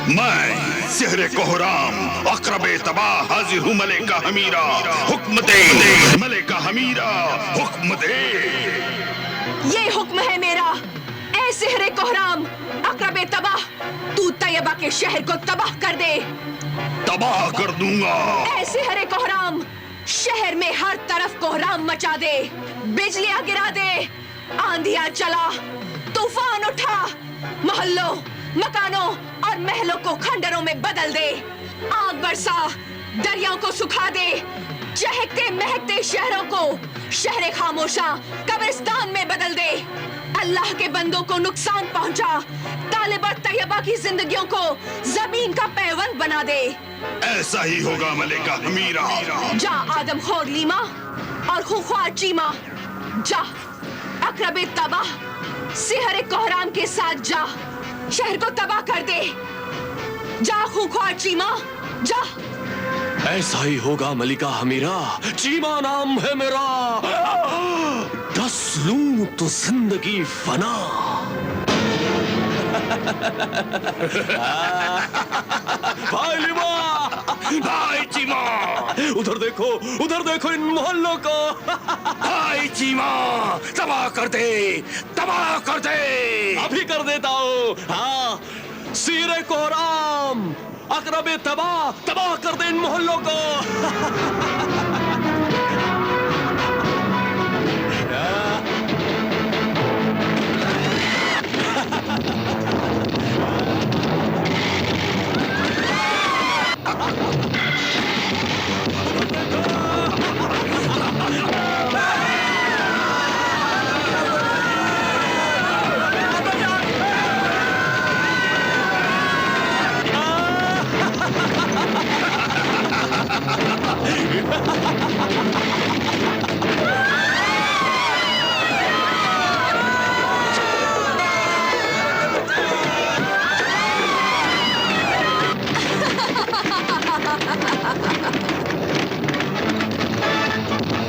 मैं सिहरे कोहराम अकरबे तबाह हाजिर हूँ मलिका हमीरा, हुक्म दे मलिका हमीरा, हुक्म दे। ये हुक्म है मेरा, ऐ सिहरे कोहराम अकरबे तबाह, तू तैयबा के शहर को तबाह कर दे। तबाह कर दूंगा। ऐ सिहरे कोहराम शहर में हर तरफ कोहराम मचा दे, बिजलियां गिरा दे, आंधियां चला, तूफान उठा, मोहल्लों, मकानों और महलों को खंडरों में बदल दे, आग बरसा, दरियाओं को सुखा दे, चहकते महकते शहरों को शहरे खामोशा कब्रिस्तान में बदल दे, अल्लाह के बंदों को नुकसान पहुंचा, तालिब और तैयबा की जिंदगियों को जमीन का पैवंद बना दे। ऐसा ही होगा मलिका हमीरा। जा आदम खोर लीमा और खुख्वार चीमा, जा अकरबे तबाह सिहरे कोहराम के साथ जा, शहर को तबाह कर दे। जा खुख्वार चीमा, जा। ऐसा ही होगा मलिका हमीरा, चीमा नाम है मेरा, 10 लूं तो जिंदगी फना। भाई लिमा, भाई चीमा, उधर देखो इन मोहल्लों को। भाई चीमा, तबाह कर दे, तबाह कर दे। अभी कर देता हूँ। हाँ, सिहरे कोहराम अकरबे तबाह कर दे इन मोहल्लों को।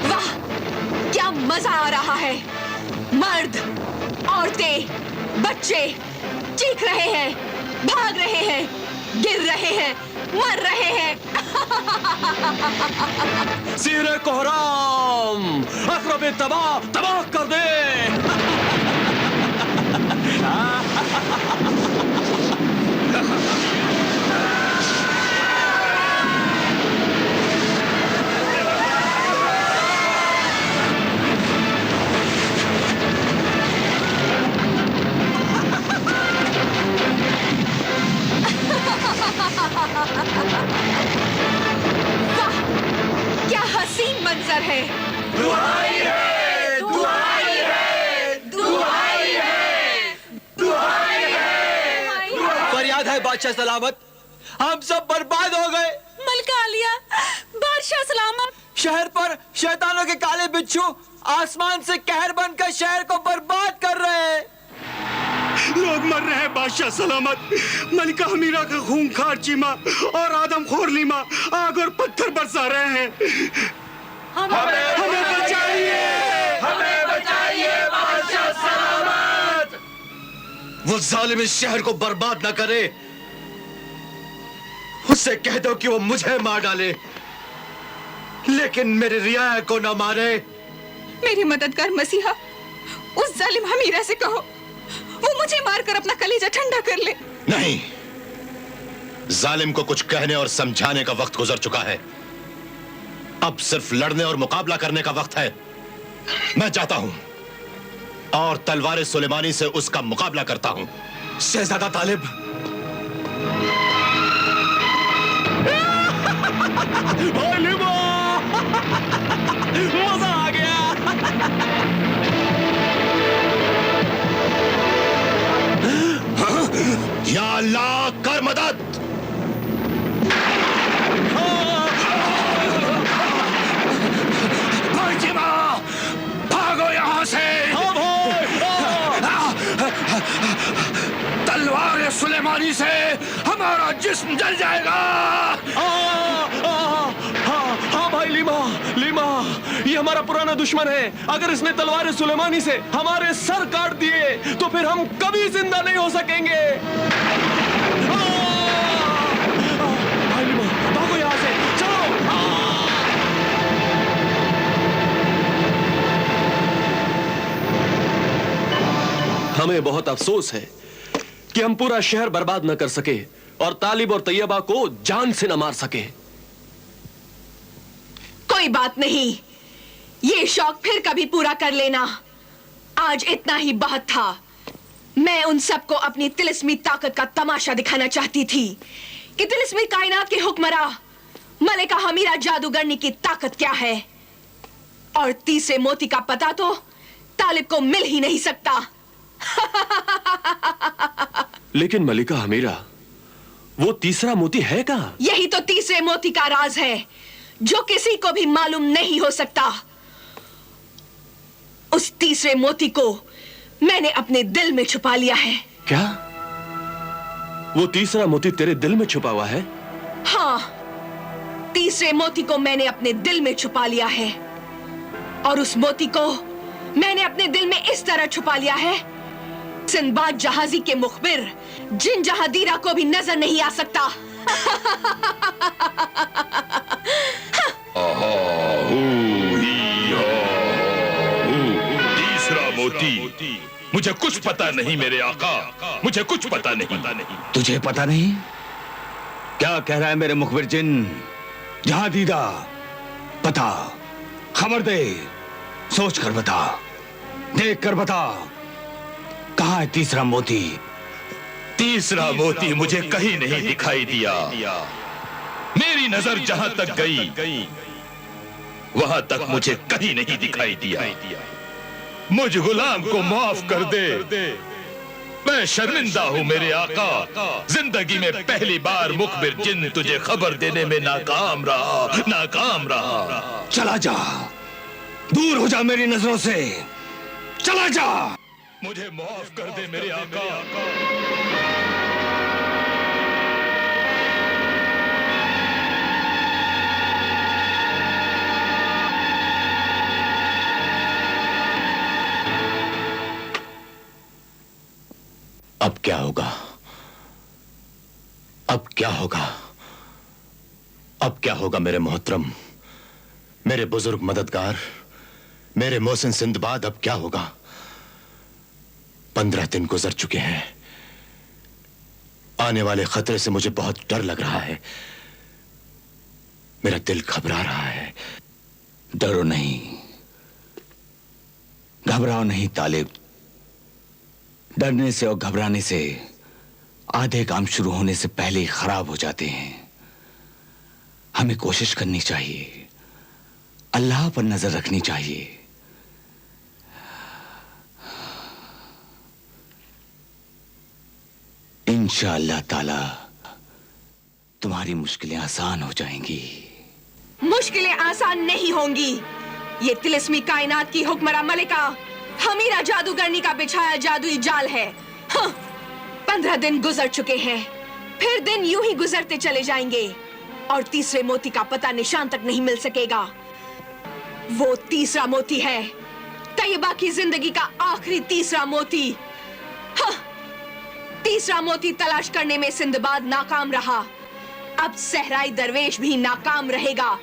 वाह, क्या मजा आ रहा है। मर्द, औरतें, बच्चे चीख रहे हैं, भाग रहे हैं, गिर रहे हैं, मर रहे हैं। सिहरे कोहराम अकरबे तबाह कर दे। वाह, क्या हसीन मंजर है। दुहाई है, दुहाई है, दुहाई है, दुहाई है। फरियाद है बादशाह सलामत, हम सब बर्बाद हो गए। मलका आलिया, बादशाह सलामत। शहर पर शैतानों के काले बिच्छू आसमान से कहर बनकर शहर को बर्बाद कर रहे हैं। लोग मर रहे हैं बादशाह सलामत। मलिका हमीरा का खूंखार चीमा और आदम खोर लीमा आग और पत्थर बरसा रहे हैं। हमें बचाइए, हमें बचाइए बादशाह सलामत। वो जालिम इस शहर को बर्बाद न करे, उससे कह दो कि वो मुझे मार डाले, लेकिन मेरे रियाया को न मारे। मेरी मदद कर मसीहा, उस जालिम हमीरा से कहो वो मुझे मारकर अपना कलेजा ठंडा कर ले। नहीं, जालिम को कुछ कहने और समझाने का वक्त गुजर चुका है। अब सिर्फ लड़ने और मुकाबला करने का वक्त है। मैं जाता हूं और तलवार सुलेमानी से उसका मुकाबला करता हूं। शहजादा तालिब, मजा आ गया। या अल्लाह कर मदद। भाई चीमा, भागो यहाँ से। तलवार सुलेमानी से हमारा जिस्म जल जाएगा। हाँ भाई लीमा, ये हमारा पुराना दुश्मन है। अगर इसने तलवार सुलेमानी से हमारे सर काट दिए तो फिर हम कभी जिंदा नहीं हो सकेंगे। हमें बहुत अफसोस है कि हम पूरा शहर बर्बाद न कर सके और तालिब और तैयबा को जान से न मार सके। कोई बात नहीं, ये शौक फिर कभी पूरा कर लेना। आज इतना ही बहुत था। मैं उन सबको अपनी तिलिस्मी ताकत का तमाशा दिखाना चाहती थी कि तिलिस्मी कायनात के हुक्मरां मलिका हमीरा जादूगरनी की ताकत क्या है। और तीसरे मोती का पता तो तालिब को मिल ही नहीं सकता। लेकिन मलिका हमीरा, वो तीसरा मोती है कहां? यही तो तीसरे मोती का राज है जो किसी को भी मालूम नहीं हो सकता। उस तीसरे मोती को मैंने अपने दिल में छुपा लिया है। क्या? वो तीसरा मोती तेरे दिल में छुपा हुआ है? हाँ, तीसरे मोती को मैंने अपने दिल में छुपा लिया है। और उस मोती को मैंने अपने दिल में इस तरह छुपा लिया है, सिंदबाद जहाजी के मुखबिर जिन जहादीरा को भी नजर नहीं आ सकता। तीसरा मोती। मुझे कुछ पता नहीं मेरे आका, मुझे कुछ पता नहीं। तुझे पता नहीं? क्या कह रहा है मेरे मुखबिर जिन? जहां दीदा बता, खबर दे, सोच कर बता, देख कर बता, कहां है तीसरा मोती? तीसरा मोती मुझे कहीं नहीं दिखाई दिया। मेरी नजर जहां तक गई वहां तक मुझे कहीं नहीं दिखाई दिया। मुझ गुलाम को माफ कर दे, मैं शर्मिंदा हूं मेरे आका। जिंदगी में पहली बार मुखबिर जिन तुझे खबर देने में नाकाम रहा। चला जा, दूर हो जा मेरी नजरों से, चला जा। मुझे माफ कर दे मेरे आका। अब क्या होगा? अब क्या होगा? अब क्या होगा मेरे मोहतरम, मेरे बुजुर्ग मददगार, मेरे मोहसिन सिंदबाद? अब क्या होगा? 15 दिन गुजर चुके हैं। आने वाले खतरे से मुझे बहुत डर लग रहा है। मेरा दिल घबरा रहा है। डरो नहीं, घबराओ नहीं तालिब। डरने से और घबराने से आधे काम शुरू होने से पहले ही खराब हो जाते हैं। हमें कोशिश करनी चाहिए, अल्लाह पर नजर रखनी चाहिए। इंशाअल्लाह ताला तुम्हारी मुश्किलें आसान हो जाएंगी। मुश्किलें आसान नहीं होंगी। ये तिलिस्मी कायनात की हुक्मरां मलिका हमीरा जादूगरनी का बिछाया जादुई जाल है। हाँ, 15 दिन गुजर चुके हैं, फिर दिन यूं ही गुजरते चले जाएंगे और तीसरे मोती का पता निशान तक नहीं मिल सकेगा। वो तीसरा मोती है, तैयबा की जिंदगी का आखिरी तीसरा मोती। हाँ, तीसरा मोती तलाश करने में सिंदबाद नाकाम रहा, अब सहराई दरवेश भी नाकाम रहेगा।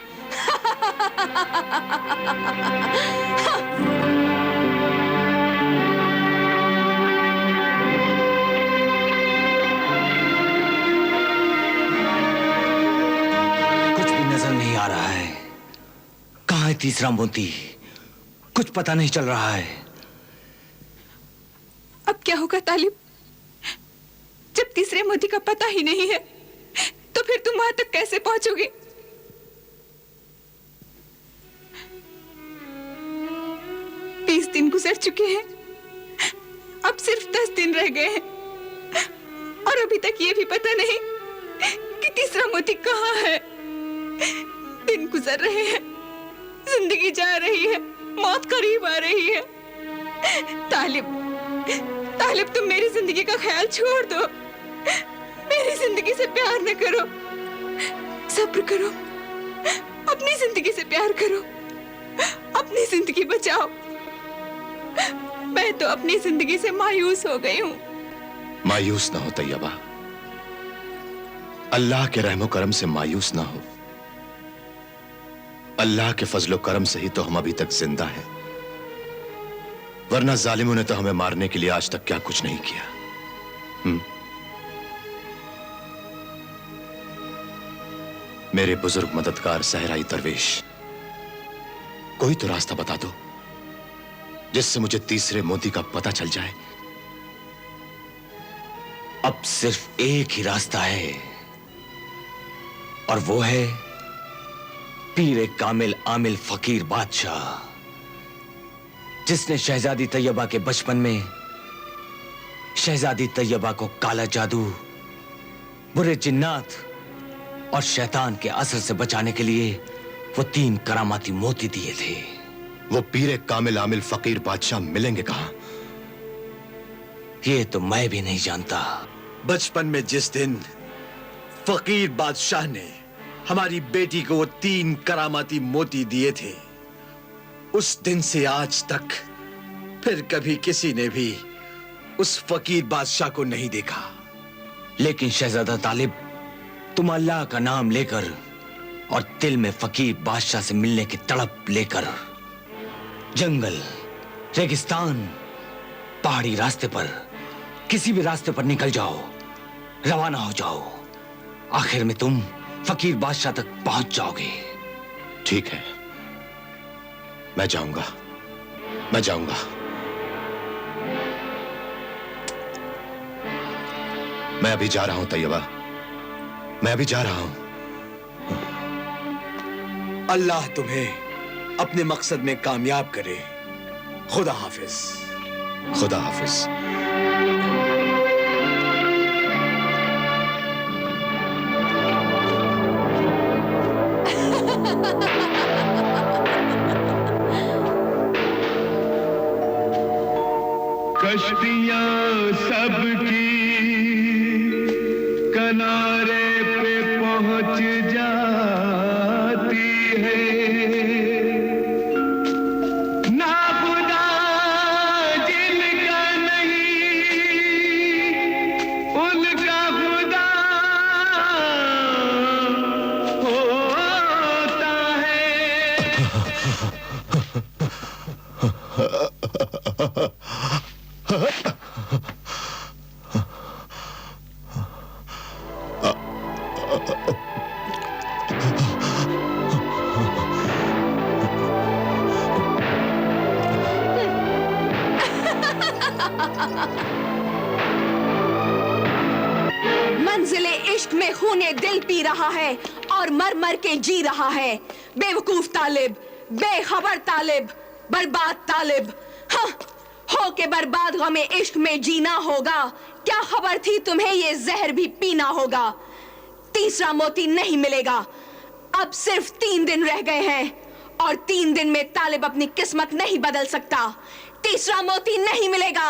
कुछ भी नजर नहीं आ रहा है। कहां है तीसरा मोती? कुछ पता नहीं चल रहा है। अब क्या होगा तालिब? जब तीसरे मोती का पता ही नहीं है तो फिर तुम वहां तक कैसे पहुंचोगे? बीस दिन गुजर चुके हैं, अब सिर्फ 10 दिन रह गए हैं और अभी तक ये भी पता नहीं कि तीसरा मोती कहाँ है। दिन गुजर रहे हैं, जिंदगी जा रही है, मौत करीब आ रही है। तालिब तुम मेरी जिंदगी का ख्याल छोड़ दो, मेरी जिंदगी से प्यार न करो, सब्र करो, अपनी जिंदगी से प्यार करो, अपनी जिंदगी बचाओ। मैं तो अपनी जिंदगी से मायूस हो गई हूँ। मायूस ना हो तैयबा, अल्लाह के रहमो करम से मायूस ना हो। अल्लाह के फजलो करम से ही तो हम अभी तक जिंदा हैं, वरना जालिमों ने तो हमें मारने के लिए आज तक क्या कुछ नहीं किया। मेरे बुजुर्ग मददगार सहराई दरवेश, कोई तो रास्ता बता दो जिससे मुझे तीसरे मोती का पता चल जाए। अब सिर्फ एक ही रास्ता है और वो है पीर कामिल आमिल फकीर बादशाह, जिसने शहजादी तैयबा के बचपन में शहजादी तैयबा को काला जादू, बुरे जिन्नात और शैतान के असर से बचाने के लिए वो 3 करामाती मोती दिए थे। वो पीर कामिल आमिल फकीर बादशाह मिलेंगे कहां? ये तो मैं भी नहीं जानता। बचपन में जिस दिन फकीर बादशाह ने हमारी बेटी को वो 3 करामाती मोती दिए थे, उस दिन से आज तक फिर कभी किसी ने भी उस फकीर बादशाह को नहीं देखा। लेकिन शहजादा तालिब, तुम अल्लाह का नाम लेकर और दिल में फकीर बादशाह से मिलने की तड़प लेकर जंगल, रेगिस्तान, पहाड़ी रास्ते पर, किसी भी रास्ते पर निकल जाओ, रवाना हो जाओ। आखिर में तुम फकीर बादशाह तक पहुंच जाओगे। ठीक है, मैं जाऊंगा, मैं जाऊंगा। मैं अभी जा रहा हूं तैयबा, मैं अभी जा रहा हूं। अल्लाह तुम्हें अपने मकसद में कामयाब करे। खुदा हाफिज। खुदा हाफिज। कश्तियां सबकी किनारे पे पहुंच जाती है, ना खुदा जिनका नहीं उनका खुदा होता है। मंजिले इश्क में खूने दिल पी रहा है और मर मर के जी रहा है। बेवकूफ तालिब, बेखबर तालिब, बर्बाद तालिब। हाँ, हो के बर्बाद गमे इश्क में जीना होगा। क्या खबर थी तुम्हें ये जहर भी पीना होगा। तीसरा मोती नहीं मिलेगा। अब सिर्फ 3 दिन रह गए हैं और 3 दिन में तालिब अपनी किस्मत नहीं बदल सकता। तीसरा मोती नहीं मिलेगा।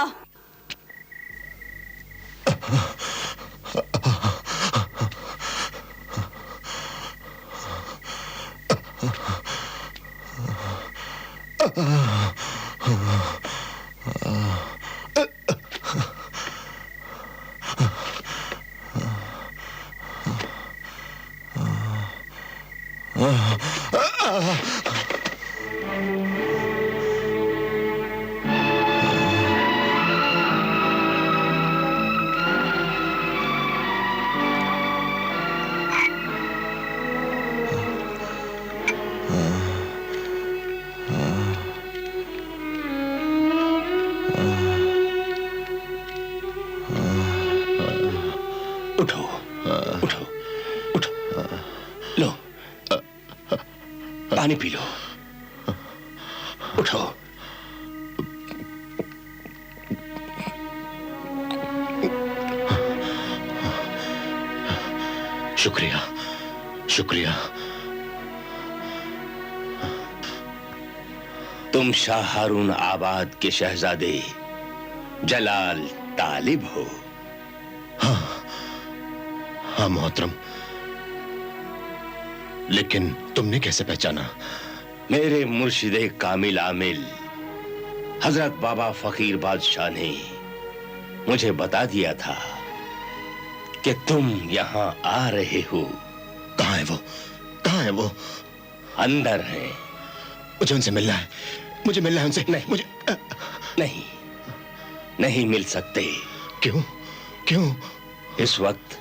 उठो, उठो, उठो, लो, पानी पी लो, उठो। शुक्रिया, शुक्रिया। तुम शाह हारून आबाद के शहजादे जलाल तालिब हो। हाँ मोहतरम, लेकिन तुमने कैसे पहचाना? मेरे मुर्शिदे कामिल आमिल हजरत बाबा फकीर बादशाह ने मुझे बता दिया था कि तुम यहां आ रहे हो। कहां है वो? कहां है वो? अंदर है। मुझे उनसे मिलना है, मुझे मिलना है उनसे। नहीं, मुझे नहीं, नहीं मिल सकते। क्यों? क्यों? इस वक्त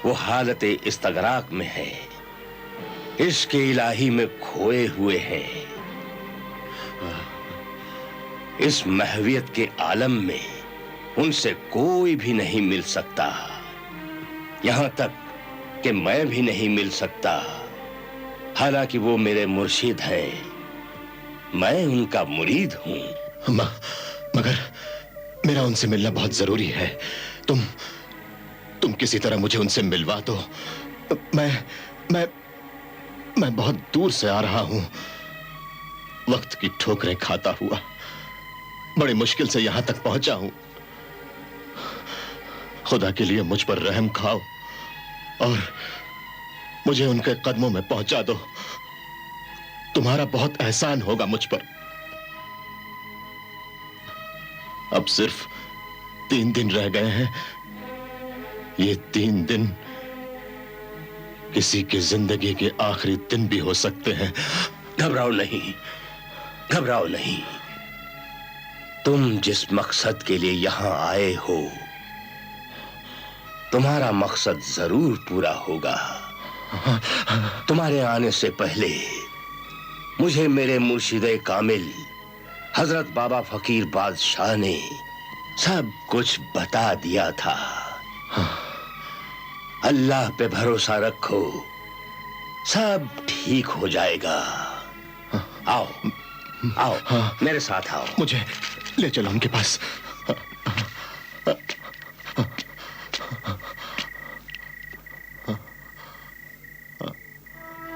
वो हालत इस्तगराक में है, इश्क इलाही में खोए हुए हैं। इस महवियत के आलम में उनसे कोई भी नहीं मिल सकता, यहां तक कि मैं भी नहीं मिल सकता। हालांकि वो मेरे मुर्शिद हैं, मैं उनका मुरीद हूं। मगर मेरा उनसे मिलना बहुत जरूरी है। तुम किसी तरह मुझे उनसे मिलवा दो। मैं बहुत दूर से आ रहा हूं, वक्त की ठोकरें खाता हुआ बड़ी मुश्किल से यहां तक पहुंचा हूं। खुदा के लिए मुझ पर रहम खाओ और मुझे उनके कदमों में पहुंचा दो। तुम्हारा बहुत एहसान होगा मुझ पर। अब सिर्फ 3 दिन रह गए हैं। ये 3 दिन किसी की जिंदगी के आखिरी दिन भी हो सकते हैं। घबराओ नहीं, घबराओ नहीं। तुम जिस मकसद के लिए यहां आए हो, तुम्हारा मकसद जरूर पूरा होगा। तुम्हारे आने से पहले मुझे मेरे मुर्शिदे कामिल हजरत बाबा फकीर बादशाह ने सब कुछ बता दिया था। अल्लाह पे भरोसा रखो, सब ठीक हो जाएगा। आओ आओ, मेरे साथ आओ। मुझे ले चलो उनके पास।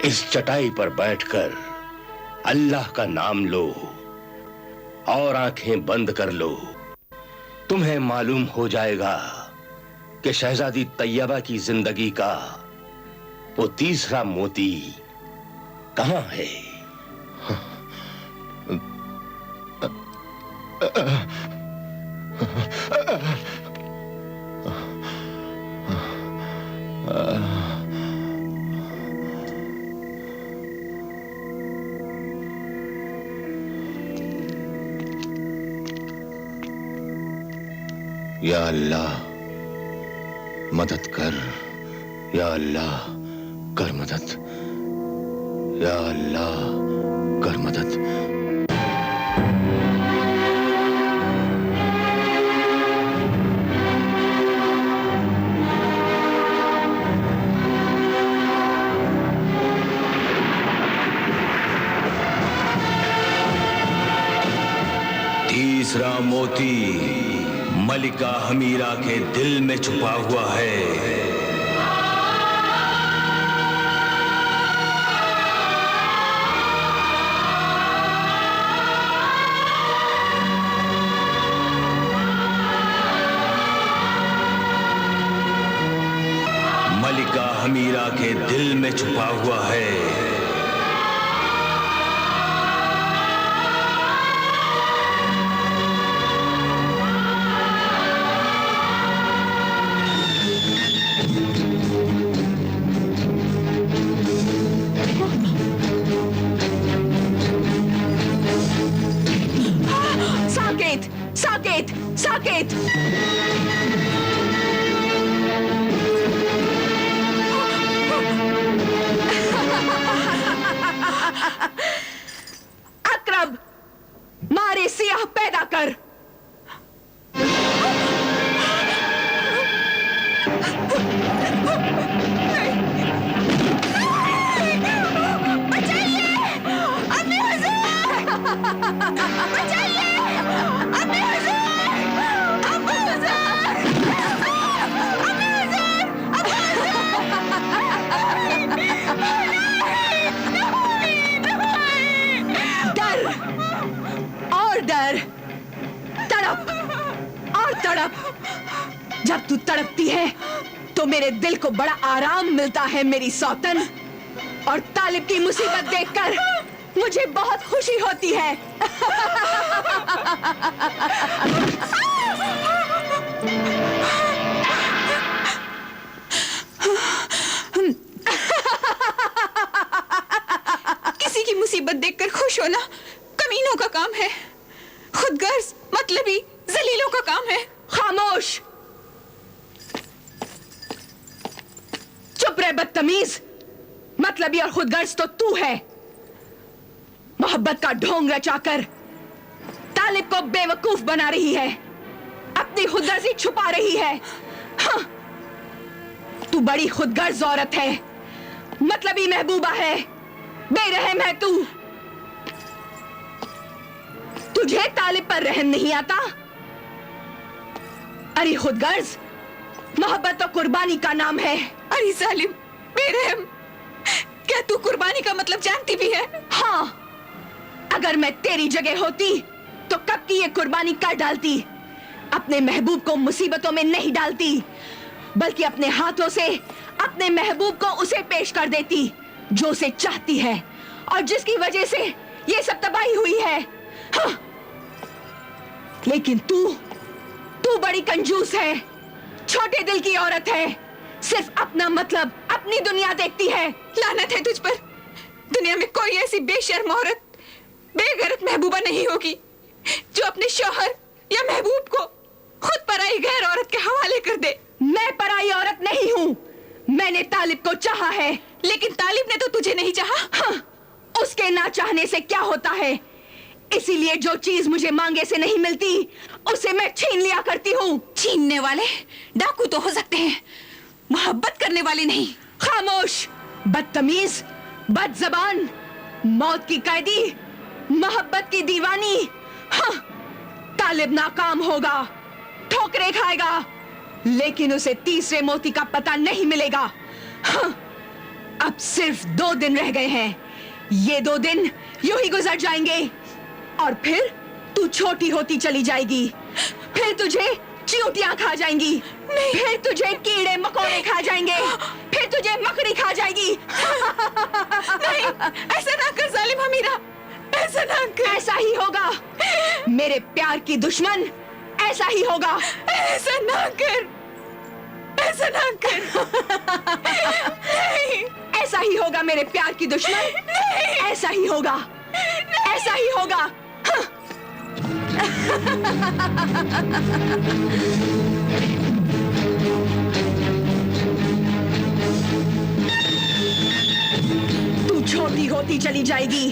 इस चटाई पर बैठकर अल्लाह का नाम लो और आंखें बंद कर लो। तुम्हें मालूम हो जाएगा कि शहजादी तैयबा की जिंदगी का वो तीसरा मोती कहां है। या अल्लाह मदद कर, या अल्लाह कर मदद, या अल्लाह कर मदद। तीसरा मोती मलिका हमीरा के दिल में छुपा हुआ है। मलिका हमीरा के दिल में छुपा हुआ है। साकेत, साकेत, साकेत। अकरब, मारे सियाह पैदा कर। डर और डर, तड़प और तड़प। जब तू तड़पती है तो मेरे दिल को बड़ा आराम मिलता है मेरी सौतन, और तालिब की मुसीबत देखकर मुझे बहुत खुशी होती है। किसी की मुसीबत देखकर खुश होना कमीनों का काम है। खुदगर्ज मतलबी जलीलों का काम है। खामोश, चुप रहे बदतमीज। मतलबी और खुदगर्ज तो तू है। मोहब्बत का ढोंग रचाकर तालिब को बेवकूफ बना रही है, अपनी खुदगर्जी छुपा रही है। हाँ, तू बड़ी खुदगर्ज औरत है, मतलबी महबूबा है, बेरहम है तू। तुझे तालिब पर रहम नहीं आता? अरे खुदगर्ज, मोहब्बत तो कुर्बानी का नाम है। अरे जालिम, बेरहम, क्या तू कुर्बानी का मतलब जानती भी है? हाँ, अगर मैं तेरी जगह होती तो कब की ये कुर्बानी कर डालती। अपने महबूब को मुसीबतों में नहीं डालती, बल्कि अपने हाथों से अपने महबूब को उसे पेश कर देती जो उसे चाहती है और जिसकी वजह से ये सब तबाही हुई है। हाँ। लेकिन तू बड़ी कंजूस है, छोटे दिल की औरत है, सिर्फ अपना मतलब, अपनी दुनिया देखती है। लानत है तुझ पर। दुनिया में कोई ऐसी बेशर्म औरत, बेगैरत महबूबा नहीं होगी जो अपने शौहर या महबूब को खुद पराई गैर औरत के हवाले कर दे। मैं पराई औरत नहीं हूँ, मैंने तालिब को चाहा है। लेकिन तालिब ने तो तुझे नहीं चाहा। हाँ, उसके ना चाहने से क्या होता है, इसीलिए जो चीज मुझे मांगे से नहीं मिलती उसे मैं छीन लिया करती हूँ। छीनने वाले डाकू तो हो सकते हैं, मोहब्बत करने वाले नहीं। खामोश, बदतमीज, बदजबान, मौत की कैदी, मोहब्बत की दीवानी। हाँ, तालिब नाकाम होगा, ठोकरे खाएगा, लेकिन उसे तीसरे मोती का पता नहीं मिलेगा। हाँ, अब सिर्फ 2 दिन रह गए हैं, ये 2 दिन यूं ही गुजर जाएंगे और फिर तू छोटी होती चली जाएगी, फिर तुझे चींटियां खा जाएंगी, फिर तुझे कीड़े मकोड़े खा जाएंगे, फिर तुझे मकड़ी खा जाएगी। नहीं, ऐसा ना कर जालिम हमीरा, ऐसा ना कर। ऐसा ही होगा, मेरे प्यार की दुश्मन, ऐसा ही होगा। ऐसा ना कर, ऐसा ना कर। नहीं, ऐसा ही होगा मेरे प्यार की दुश्मन, ऐसा ही होगा, ऐसा ही होगा। हाँ। तू छोटी होती चली जाएगी,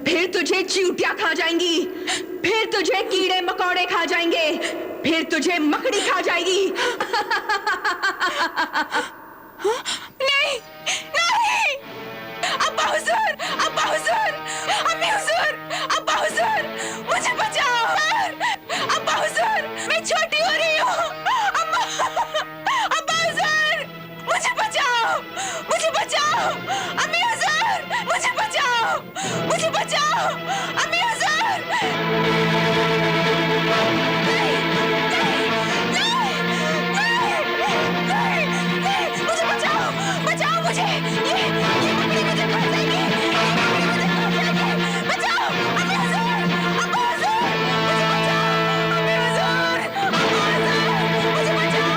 फिर तुझे चींटियां खा जाएंगी, फिर तुझे कीड़े मकोड़े खा जाएंगे, फिर तुझे मकड़ी खा जाएगी। नहीं, नहीं, अब्बा हुजूर, अब्बा हुजूर, अम्मी हुजूर, अब्बा हुजूर, मुझे बचाओ। अब्बा हुजूर, मैं छोटी हो रही हूँ। अब्बा हुजूर, मुझे बचाओ, मुझे बचाओ। अम्मी हुजूर, मुझे बचाओ, मुझे बचाओ। अम्मी हुजूर, नहीं, नहीं, नहीं, नहीं, मुझे बचाओ, बचाओ मुझे। ये मकड़ी मुझे खा जाएगी, ये मकड़ी मुझे खा जाएगी। बचाओ, अम्मी हुजूर, अब्बा हुजूर, मुझे बचाओ। अम्मी हुजूर, अब्बा हुजूर, मुझे बचाओ।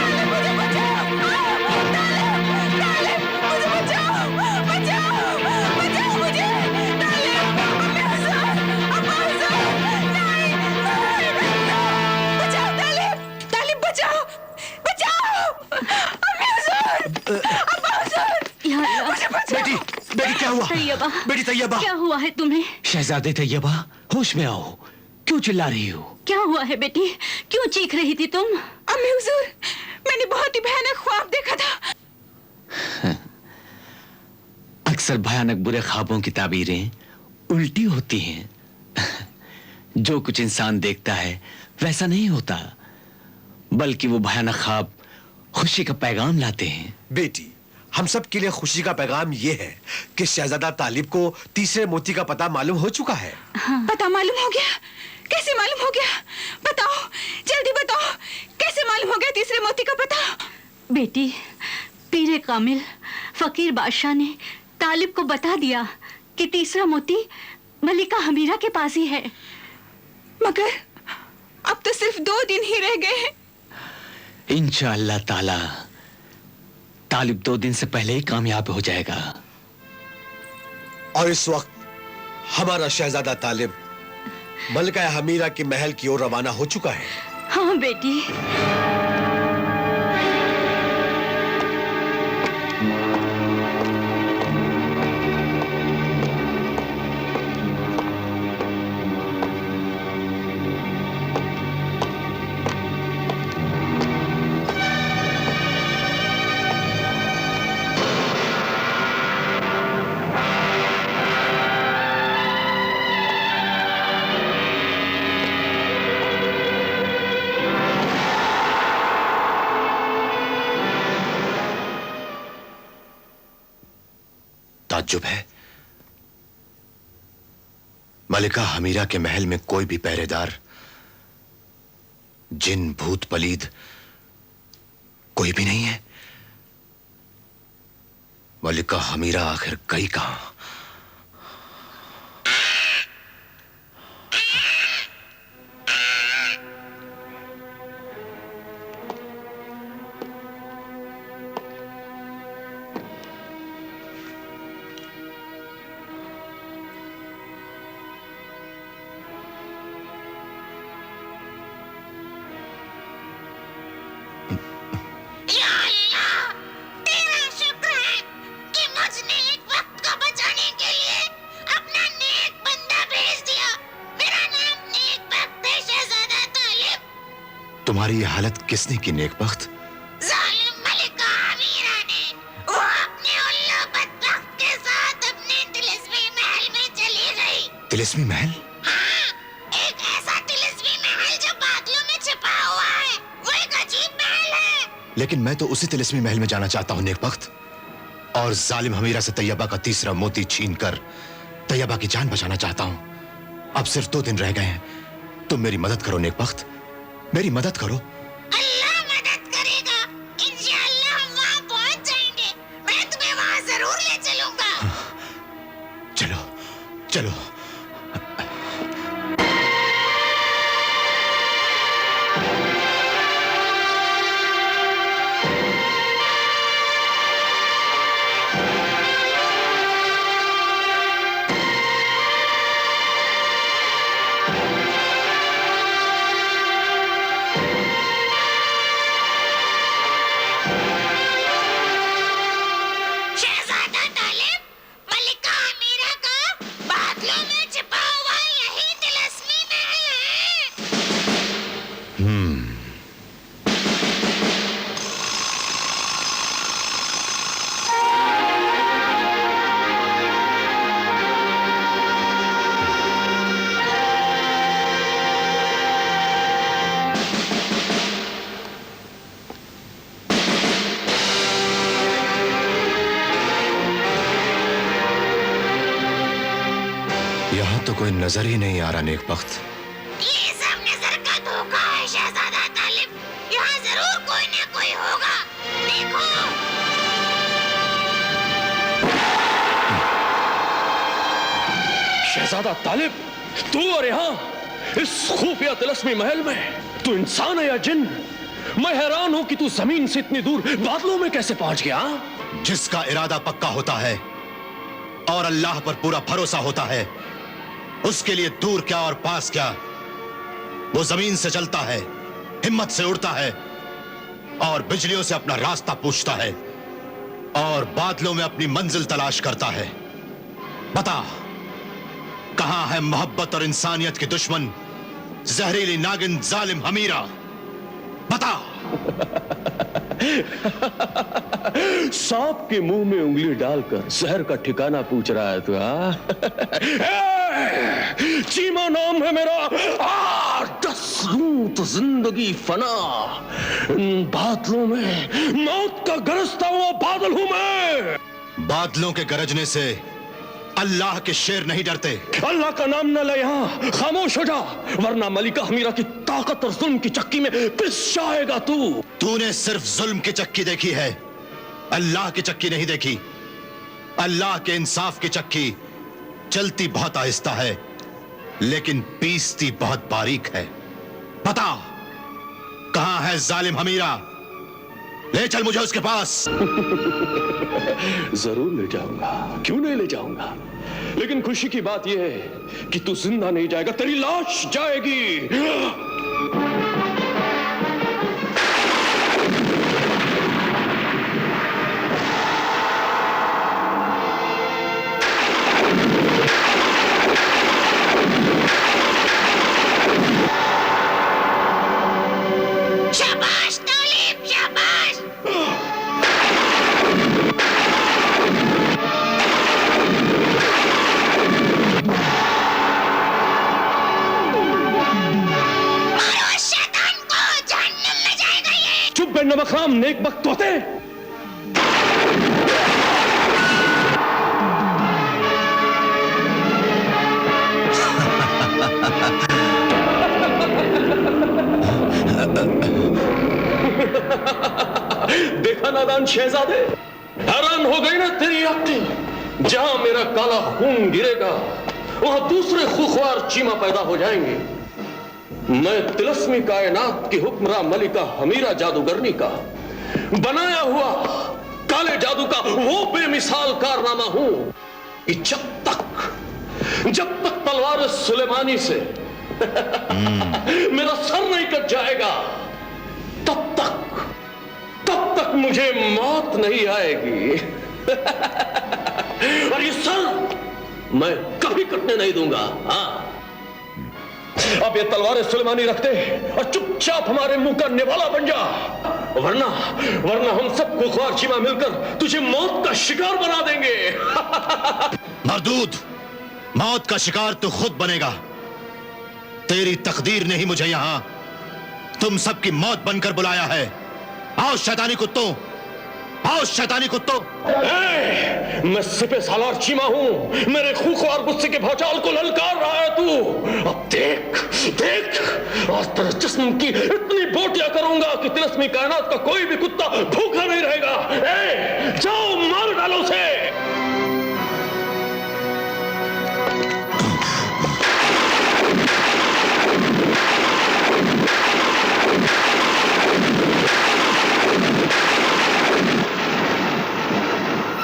तालिब, मुझे बचाओ। तालिब, मुझे बचाओ, बचाओ, बचाओ मुझे। तालिब, अम्मी हुजूर, अब्बा हुजूर, नहीं, नहीं, बचाओ तालिब, तालिब बचाओ, बचाओ। अम्मी हुजूर, अब्बा हुजूर, मुझे बचाओ। बेटी, बेटी क्या हुआ? तैयबा, बेटी तैयबा, क्या हुआ है तुम्हें? शहजादे तैयबा, होश में आओ, क्यों चिल्ला रही हो? क्या हुआ है बेटी, क्यों चीख रही थी तुम? अम्मी हुजूर, मैंने बहुत ही भयानक ख्वाब देखा था। अक्सर भयानक बुरे ख्वाबों की ताबीरें उल्टी होती हैं। जो कुछ इंसान देखता है वैसा नहीं होता, बल्कि वो भयानक ख्वाब खुशी का पैगाम लाते हैं। बेटी, हम सब के लिए खुशी का पैगाम ये है कि शहजादा तालिब को तीसरे मोती का पता मालूम हो चुका है। पता मालूम हो गया? कैसे मालूम हो गया? बताओ, जल्दी बताओ, कैसे मालूम हो गया तीसरे मोती का पता? बेटी, पीरे कामिल फकीर बादशाह ने तालिब को बता दिया कि तीसरा मोती मलिका हमीरा के पास ही है। मगर अब तो सिर्फ 2 दिन ही रह गए हैं। इंशाअल्लाह ताला तालिब 2 दिन से पहले ही कामयाब हो जाएगा। और इस वक्त हमारा शहजादा तालिब मलिका हमीरा के महल की ओर रवाना हो चुका है। हाँ बेटी। ताज्जुब है, मलिका हमीरा के महल में कोई भी पहरेदार, जिन भूत पलीद कोई भी नहीं है। मलिका हमीरा आखिर गई कहां? तुम्हारी ये हालत किसने की नेकबख्त? जालिम मलिका हमीरा ने। वो अपने उल्लू बदबख्त के साथ अपने तिलिस्मी महल में चली गई। तिलिस्मी महल? हाँ, एक ऐसा तिलिस्मी महल जो बादलों में छिपा हुआ है। वो एक अजीब महल है। लेकिन मैं तो उसी तिलिस्मी महल में जाना चाहता हूं नेकबख्त, और जालिम हमीरा से तैयबा का तीसरा मोती छीनकर तैयबा की जान बचाना चाहता हूं। अब सिर्फ 2 दिन रह गए हैं। तुम मेरी मदद करो नेकबख्त, मेरी मदद करो। अल्लाह मदद करेगा। इंशाअल्लाह हम वहाँ पहुँच जाएंगे। मैं तुम्हें वहाँ जरूर ले चलूंगा। चलो चलो। शहजादा तालिब, मलिका हमीरा का बादलों में छिपा हुआ यही तिलिस्मी महल है। यहां तो कोई नजर ही नहीं आ रहा नेकबख्त। ये सब नजर का धोखा है शहजादा तालिब। यहाँ जरूर कोई न कोई होगा। देखो। शहजादा तालिब, तू और यहाँ इस खुफिया तिलिस्मी महल में, तू इंसान है या जिन? मैं हैरान हूं कि तू जमीन से इतनी दूर बादलों में कैसे पहुंच गया? जिसका इरादा पक्का होता है और अल्लाह पर पूरा भरोसा होता है, उसके लिए दूर क्या और पास क्या, वो जमीन से चलता है, हिम्मत से उड़ता है और बिजलियों से अपना रास्ता पूछता है और बादलों में अपनी मंजिल तलाश करता है। बता, कहां है मोहब्बत और इंसानियत की दुश्मन जहरीली नागिन जालिम हमीरा? बता। सांप के मुंह में उंगली डालकर शहर का ठिकाना पूछ रहा है तू? चीमा नाम है मेरा। 10 लूं तो जिंदगी फना। इन बादलों में मौत का गरजता हुआ बादल हूं मैं। बादलों के गरजने से अल्लाह के शेर नहीं डरते। अल्लाह का नाम न ले, यहां खामोश हो जा, वरना मलिका हमीरा की ताकत और जुल्म की चक्की में पिस जाएगा तू। तूने सिर्फ जुल्म की चक्की देखी है, अल्लाह की चक्की नहीं देखी। अल्लाह के इंसाफ की चक्की चलती बहुत आहिस्ता है, लेकिन पीसती बहुत बारीक है। बता, कहां है जालिम हमीरा? ले चल मुझे उसके पास। जरूर ले जाऊंगा, क्यों नहीं ले जाऊंगा, लेकिन खुशी की बात यह है कि तू जिंदा नहीं जाएगा, तेरी लाश जाएगी। शाबाश तालिब, शाबाश। मारो उस शैतान को, जहन्नुम में जाएगा ये। चुप बे नमकराम नेक वक्त तोते। देखा नादान शहजादे, हैरान हो गई ना तेरी एक्टिंग। जहां मेरा काला खून गिरेगा वहां दूसरे खुखवार चीमा पैदा हो जाएंगे। मैं तिलस्मी कायनात की हुक्मरां मलिका हमीरा जादूगरनी का बनाया हुआ काले जादू का वो बेमिसाल कारनामा हूं कि जब तक तलवार सुलेमानी से मेरा सर नहीं कट जाएगा तब तक मुझे मौत नहीं आएगी। और ये सर मैं कभी कटने नहीं दूंगा। हाँ, अब ये तलवारें सुलेमानी रखते और चुपचाप हमारे मुंह का निवाला बन जा, वरना हम सब खुखवार चीमा मिलकर तुझे मौत का शिकार बना देंगे। मरदूद, मौत का शिकार तो खुद बनेगा। तेरी तकदीर ने ही मुझे यहां तुम सबकी मौत बनकर बुलाया है। आओ शैतानी कुत्तों, आओ शैतानी कुत्तों। मैं सिपे सालार चीमा हूं, मेरे खुखवार गुस्से के भौचाल को ललकार रहा है तू। अब देख आज तेरे जिस्म की इतनी बोटियां करूंगा कि तिलस्मी कायनात का कोई भी कुत्ता भूखा नहीं रहेगा। जाओ मार डालो उसे।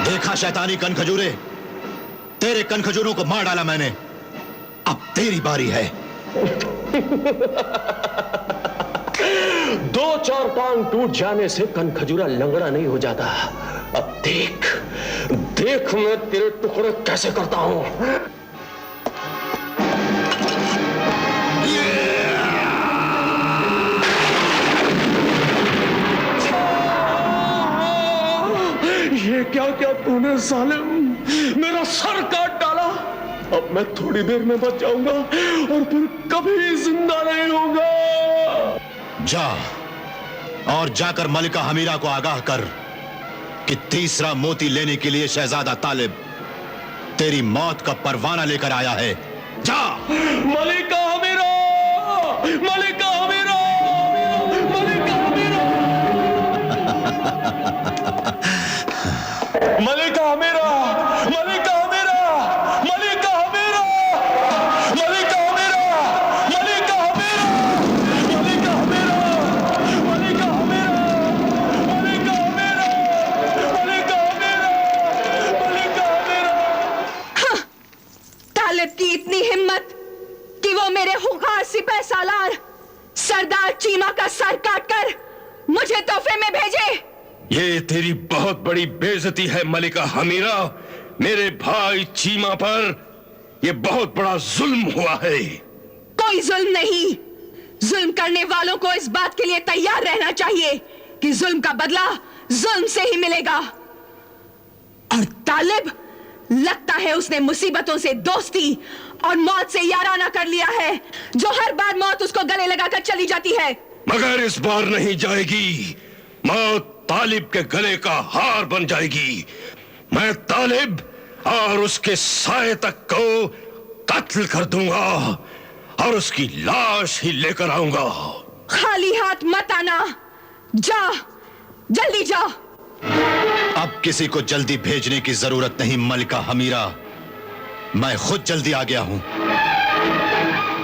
देखा शैतानी कनखजूरे, तेरे कनखजूरों को मार डाला मैंने। अब तेरी बारी है। 2-4 टांग टूट जाने से कनखजूरा लंगड़ा नहीं हो जाता। अब देख मैं तेरे टुकड़े कैसे करता हूं। ये क्या तूने जालिम, मेरा सर काट डाला। अब मैं थोड़ी देर में बच जाऊंगा और फिर कभी जिंदा नहीं होऊंगा। जा और जाकर मलिका हमीरा को आगाह कर कि तीसरा मोती लेने के लिए शहजादा तालिब तेरी मौत का परवाना लेकर आया है। जा। मलिका हमीरा, मलिका हमीरा, मलिका हमीरा, मलिका हमीरा, मलिका हमीरा, मलिका हमीरा, मलिका हमीरा, मलिका हमीरा, मलिका हमीरा, मलिका हमीरा, मलिका हमीरा, मलिका हमीरा, मलिका हमीरा। तालिब की इतनी हिम्मत कि वो मेरे हुकार सिपह सालार सरदार चीमा का सर काटकर मुझे तोहफे में भेजे। ये तेरी बहुत बड़ी बेइज्जती है मलिका हमीरा। मेरे भाई चीमा पर यह बहुत बड़ा जुल्म हुआ है। कोई जुल्म नहीं, जुल्म करने वालों को इस बात के लिए तैयार रहना चाहिए कि जुल्म का बदला जुल्म से ही मिलेगा। और तालिब, लगता है उसने मुसीबतों से दोस्ती और मौत से याराना कर लिया है, जो हर बार मौत उसको गले लगाकर चली जाती है। मगर इस बार नहीं जाएगी। मौत तालिब के गले का हार बन जाएगी। मैं तालिब और उसके साए तक को कत्ल कर दूंगा और उसकी लाश ही लेकर आऊंगा। खाली हाथ मत आना, जा, जल्दी जा। अब किसी को जल्दी भेजने की जरूरत नहीं मलिका हमीरा, मैं खुद जल्दी आ गया हूं।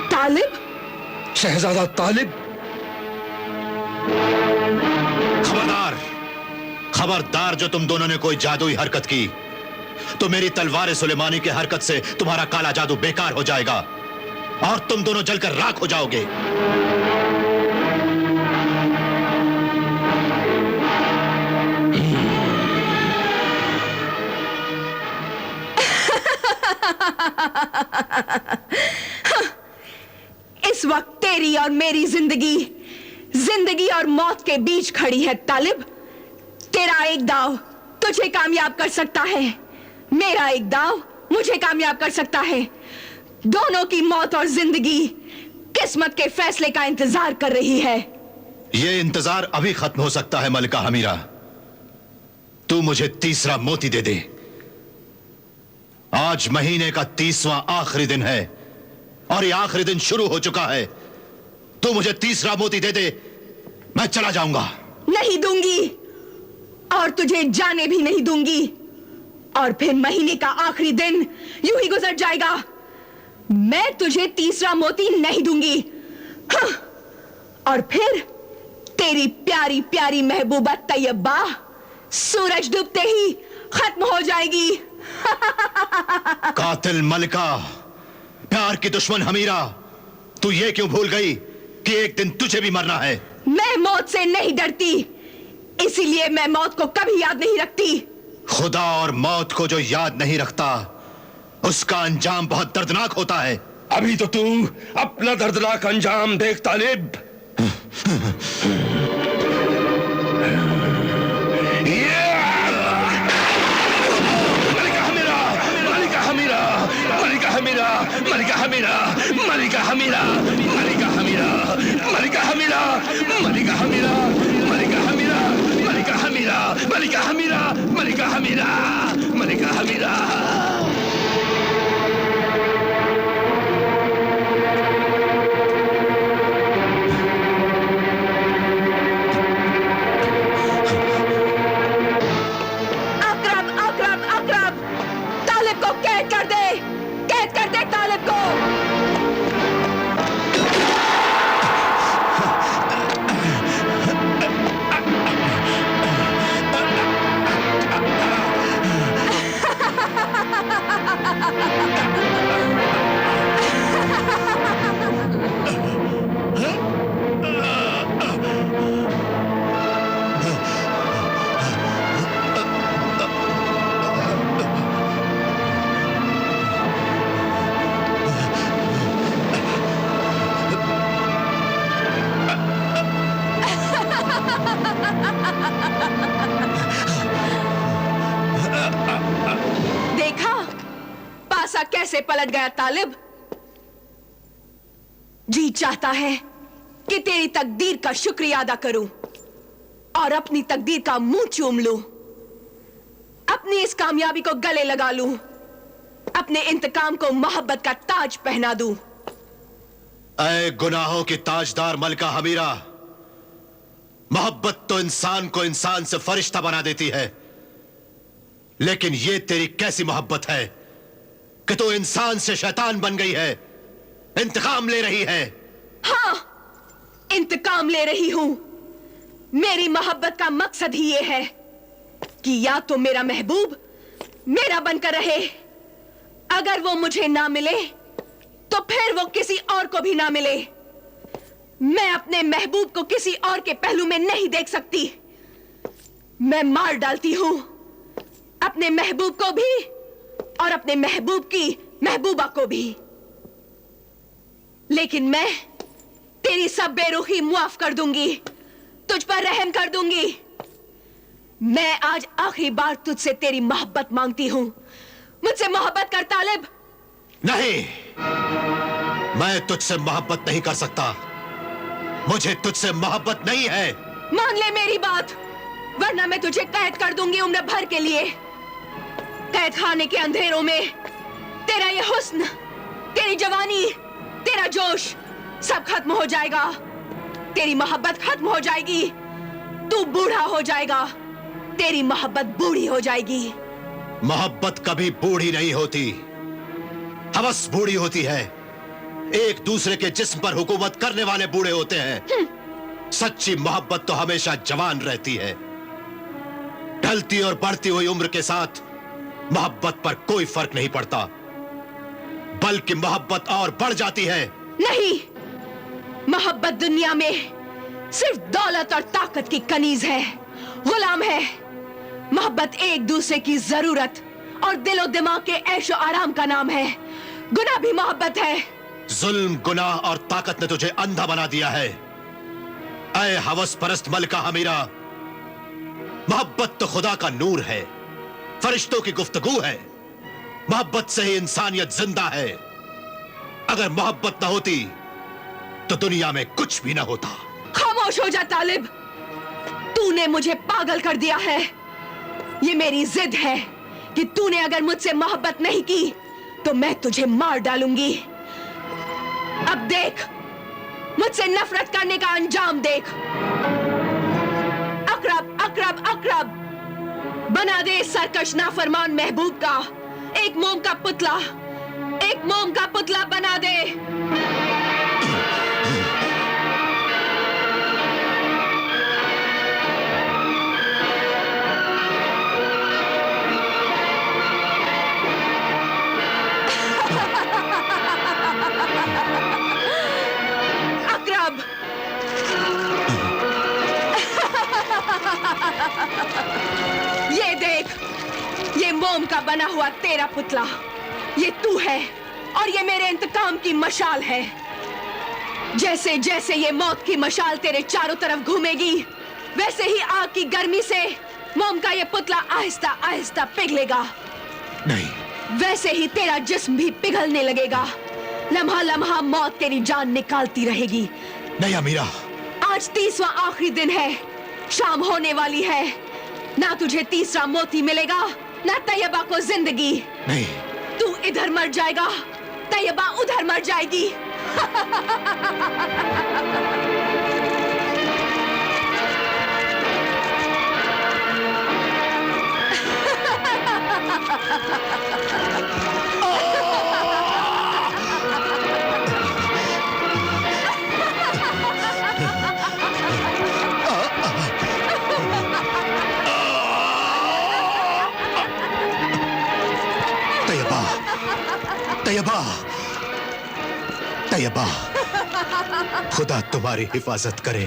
तालिब? शहजादा तालिब? खबरदार, खबरदार, जो तुम दोनों ने कोई जादुई हरकत की तो मेरी तलवार सुलेमानी की हरकत से तुम्हारा काला जादू बेकार हो जाएगा और तुम दोनों जलकर राख हो जाओगे। इस वक्त तेरी और मेरी जिंदगी और मौत के बीच खड़ी है तालिब। तेरा एक दाव तुझे कामयाब कर सकता है, मेरा एक दाव मुझे कामयाब कर सकता है। दोनों की मौत और जिंदगी किस्मत के फैसले का इंतजार कर रही है। यह इंतजार अभी खत्म हो सकता है मलिका हमीरा। तू मुझे तीसरा मोती दे दे। आज महीने का 30वां आखिरी दिन है और यह आखिरी दिन शुरू हो चुका है। तू मुझे तीसरा मोती दे दे, मैं चला जाऊंगा। नहीं दूंगी और तुझे जाने भी नहीं दूंगी। और फिर महीने का आखिरी दिन यूं ही गुजर जाएगा। मैं तुझे तीसरा मोती नहीं दूंगी। हाँ। और फिर तेरी प्यारी प्यारी महबूबा तैयबा सूरज डूबते ही खत्म हो जाएगी। कातिल मलिका, प्यार की दुश्मन हमीरा, तू ये क्यों भूल गई कि एक दिन तुझे भी मरना है? मैं मौत से नहीं डरती, इसीलिए मैं मौत को कभी याद नहीं रखती। खुदा और मौत को जो याद नहीं रखता उसका अंजाम बहुत दर्दनाक होता है। अभी तो तू अपना दर्दनाक अंजाम देख तालिब। मलिका हमीरा, मलिका हमीरा, मलिका हमीरा, मलिका हमीरा, मलिका हमीरा, मलिका हमीरा, मलिका हमीरा, मलिका हमीरा, मलिका हमीरा, मलिका हमीरा। अकरब, अकरब, अकरब, तालिब को कैद कर दे, कैद कर दे तालिब को। देखा पासा कैसे पलट गया तालिब। जी चाहता है कि तेरी तकदीर का शुक्रिया अदा करूं और अपनी तकदीर का मुंह चूम लूं, अपनी इस कामयाबी को गले लगा लूं, अपने इंतकाम को मोहब्बत का ताज पहना दूं। ऐ गुनाहों की ताजदार मलिका हमीरा, मोहब्बत तो इंसान को इंसान से फरिश्ता बना देती है, लेकिन ये तेरी कैसी मोहब्बत है कि तू इंसान से शैतान बन गई है, इंतकाम ले रही है। हाँ, इंतकाम ले रही हूं। मेरी मोहब्बत का मकसद ही यह है कि या तो मेरा महबूब मेरा बनकर रहे, अगर वो मुझे ना मिले तो फिर वो किसी और को भी ना मिले। मैं अपने महबूब को किसी और के पहलू में नहीं देख सकती। मैं मार डालती हूं अपने महबूब को भी और अपने महबूब की महबूबा को भी, लेकिन मैं तेरी सब बेरुखी मुआफ कर दूंगी, तुझ पर रहम कर दूंगी। मैं आज आखिरी बार तुझसे तेरी मोहब्बत मांगती हूं। मुझसे मोहब्बत कर तालिब। नहीं, मैं तुझसे मोहब्बत नहीं कर सकता। मुझे तुझसे मोहब्बत नहीं है। मान ले मेरी बात, वरना मैं तुझे कैद कर दूंगी उम्र भर के लिए। कैद खाने के अंधेरों में तेरा ये हुस्न, तेरी जवानी, तेरा जोश सब खत्म हो जाएगा। तेरी मोहब्बत खत्म हो जाएगी। तू बूढ़ा हो जाएगा, तेरी मोहब्बत बूढ़ी हो जाएगी। मोहब्बत कभी बूढ़ी नहीं होती, हवस बूढ़ी होती है। एक दूसरे के जिस्म पर हुकूमत करने वाले बूढ़े होते हैं। सच्ची मोहब्बत तो हमेशा जवान रहती है। ढलती और बढ़ती हुई उम्र के साथ मोहब्बत पर कोई फर्क नहीं पड़ता, बल्कि मोहब्बत और बढ़ जाती है। नहीं, मोहब्बत दुनिया में सिर्फ दौलत और ताकत की कनीज है, गुलाम है। मोहब्बत एक दूसरे की जरूरत और दिलो दिमाग के ऐशो आराम का नाम है। गुनाह भी मोहब्बत है। जुल्म, गुनाह और ताकत ने तुझे अंधा बना दिया है। ऐ हवस परस्त मलका हमीरा, मोहब्बत तो खुदा का नूर है, फरिश्तों की गुफ्तगू है। मोहब्बत से ही इंसानियत जिंदा है। अगर मोहब्बत न होती तो दुनिया में कुछ भी न होता। खामोश हो जा तालिब, तूने मुझे पागल कर दिया है। ये मेरी जिद है कि तूने अगर मुझसे मोहब्बत नहीं की तो मैं तुझे मार डालूंगी। अब देख, मुझसे नफरत करने का अंजाम देख। अकरब अकरब अकरब, बना दे सरकश नाफरमान महबूब का एक मोम का पुतला, एक मोम का पुतला बना दे। अकरब, ये देख, ये मोम का बना हुआ तेरा पुतला, ये तू है और ये मेरे इंतकाम की मशाल है। जैसे जैसे ये मौत की मशाल तेरे चारों तरफ घूमेगी, वैसे ही आग की गर्मी से मोम का ये पुतला आहिस्ता आहिस्ता पिघलेगा। नहीं, वैसे ही तेरा जिस्म भी पिघलने लगेगा। लम्हा लम्हा मौत तेरी जान निकालती रहेगी। नहीं अमीरा, आज 30वां आखिरी दिन है, शाम होने वाली है। ना तुझे तीसरा मोती मिलेगा, ना तैयबा को जिंदगी। नहीं, तू इधर मर जाएगा, तैयबा उधर मर जाएगी। तैयबा, तैयबा, खुदा तुम्हारी हिफाजत करे।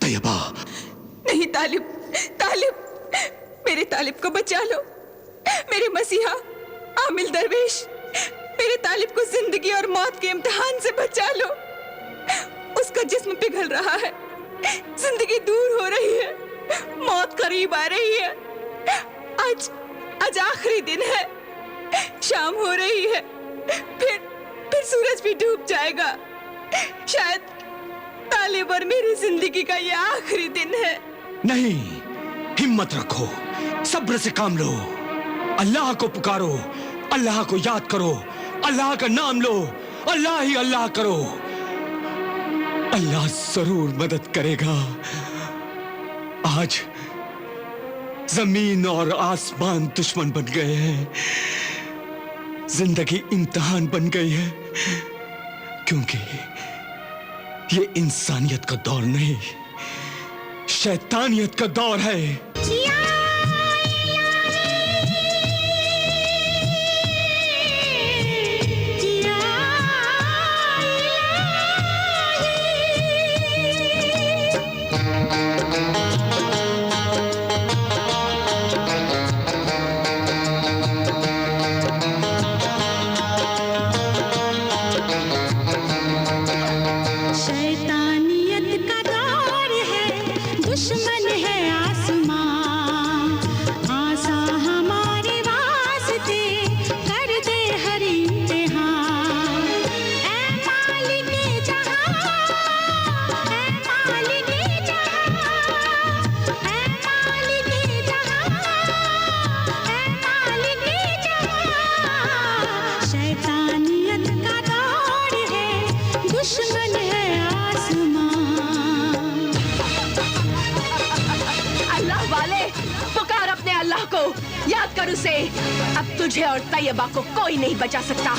तैयबा। नहीं तालिब, तालिब, मेरे तालिब को बचा लो। मेरे मसीहा आमिल दरवेश, मेरे तालिब को जिंदगी और मौत के इम्तिहान से बचा लो। उसका जिस्म पिघल रहा है, जिंदगी दूर हो रही है, मौत करीब आ रही है। आज आखिरी दिन है, शाम हो रही है, फिर सूरज भी डूब जाएगा। शायद तालिब और मेरी जिंदगी का ये आखिरी दिन है। नहीं, हिम्मत रखो, सब्र से काम लो, अल्लाह को पुकारो, अल्लाह को याद करो, अल्लाह का नाम लो, अल्लाह ही अल्लाह करो। अल्लाह जरूर मदद करेगा। आज जमीन और आसमान दुश्मन बन गए हैं, जिंदगी इम्तिहान बन गई है, क्योंकि ये इंसानियत का दौर नहीं, शैतानियत का दौर है। दुश्मन है आसमां, आसा हमारे वास्ते कर दे हर इम्तिहान। ऐ मालिके जहां, ऐ मालिके जहां, ऐ मालिके जहां, ऐ मालिके जहां। शैतानियत का दौर है, दुश्मन है आसमां। पुकार अपने अल्लाह को, याद कर उसे। अब तुझे और तैयबा को कोई नहीं बचा सकता।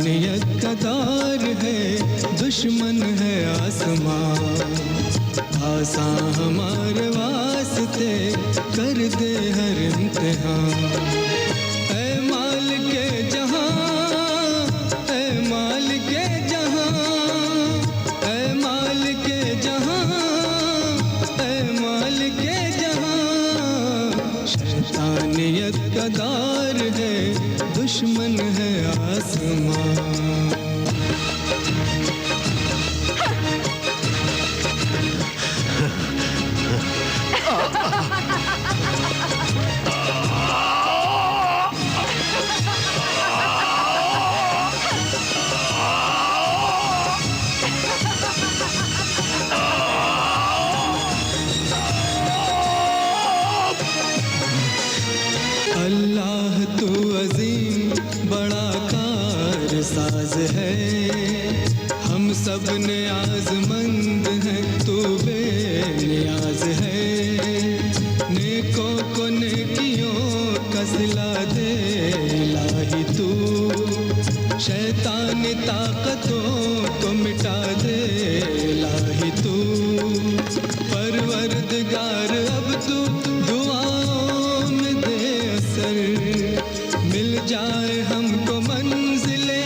शैतानियत का दौर है, दुश्मन है आसमां, आसान हमारे वास्ते कर दे हर इम्तिहान। ऐ मालिके जहां, ऐ मालिके जहां, ऐ मालिके जहां, ऐ मालिके जहां। शैतानियत का दौर है, दुश्मन है आसमां। अल्लाह तू अजीम बड़ा कारसाज है, हम सब नियाज़मंद हैं, तू बेनियाज है। नेकों को नेकियों का सिला दे इलाही तू, शैतानी ताकतों को मिटा दे इलाही तू। परवरदिगार अब तू दुआओं में दे असर, मिल जाए हमको मंजिले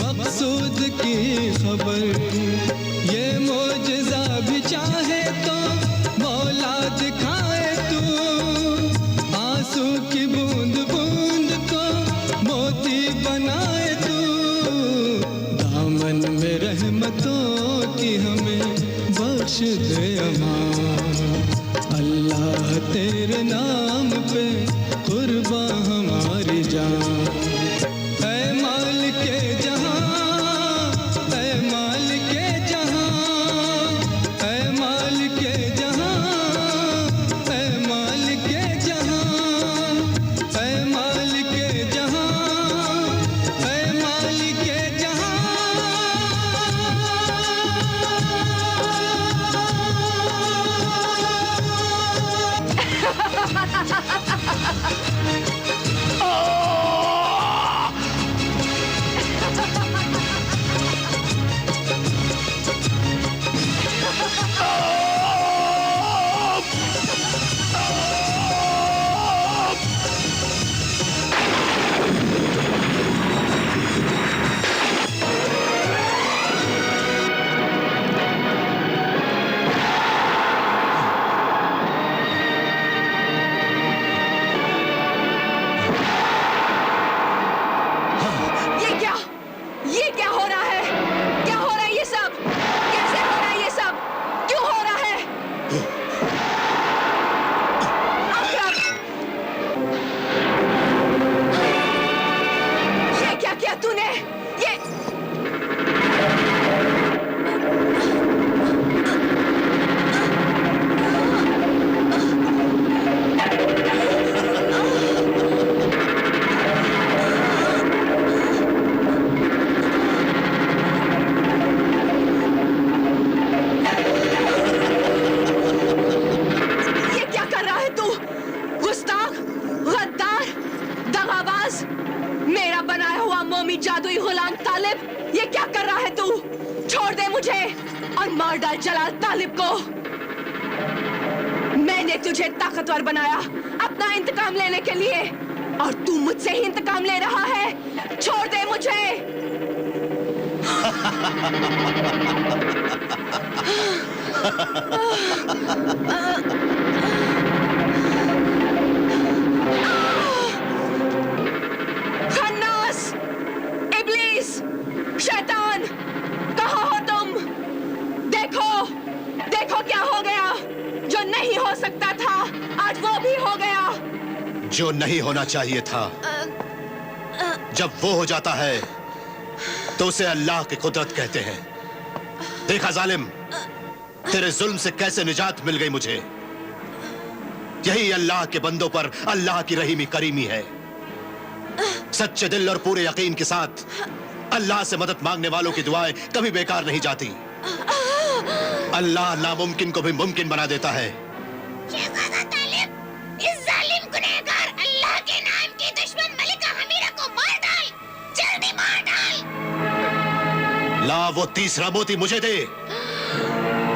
मकसूद की खबर। ये मोजज़ा भी चाहे तो मौला दिखाए तू, आंसू की बूंद बूंद को मोती बनाए तू। दामन में रहमतों की हमें बख्श दे अमान, अल्लाह तेरे नाम पे कुर्बा हमारी जान। ऐ मालिके जहां, ऐ मालिके जहां, ऐ मालिके जहां, ऐ मालिके जहां, ऐ मालिके जहां, ऐ मालिके जहां। ये क्या हो रहा है? क्या हो रहा है ये सब? कैसे हो रहा है ये सब? क्यों हो रहा है? अकरम! ये क्या किया तूने? ये मेरा बनाया हुआ मोमी जादुई गुलाम तालिब, ये क्या कर रहा है तू? छोड़ दे मुझे और मार डाल जलाल तालिब को। मैंने तुझे ताकतवर बनाया अपना इंतकाम लेने के लिए, और तू मुझसे ही इंतकाम ले रहा है। छोड़ दे मुझे। खन्नास, इब्लीस, शैतान, कहाँ हो तुम? देखो, देखो क्या हो गया। जो नहीं हो सकता था आज वो भी हो गया। जो नहीं होना चाहिए था जब वो हो जाता है तो उसे अल्लाह की कुदरत कहते हैं। देखा जालिम, तेरे जुल्म से कैसे निजात मिल गई मुझे। यही अल्लाह के बंदों पर अल्लाह की रहीमी करीमी है। सच्चे दिल और पूरे यकीन के साथ अल्लाह से मदद मांगने वालों की दुआएं कभी बेकार नहीं जाती। अल्लाह नामुमकिन को भी मुमकिन बना देता है। शहजादा तालिब, इस जालिम गुनहगार अल्लाह के नाम की दुश्मन मलिका हमीरा को मार डाल, जल्दी मार डाल। ला वो तीसरा मोती मुझे दे।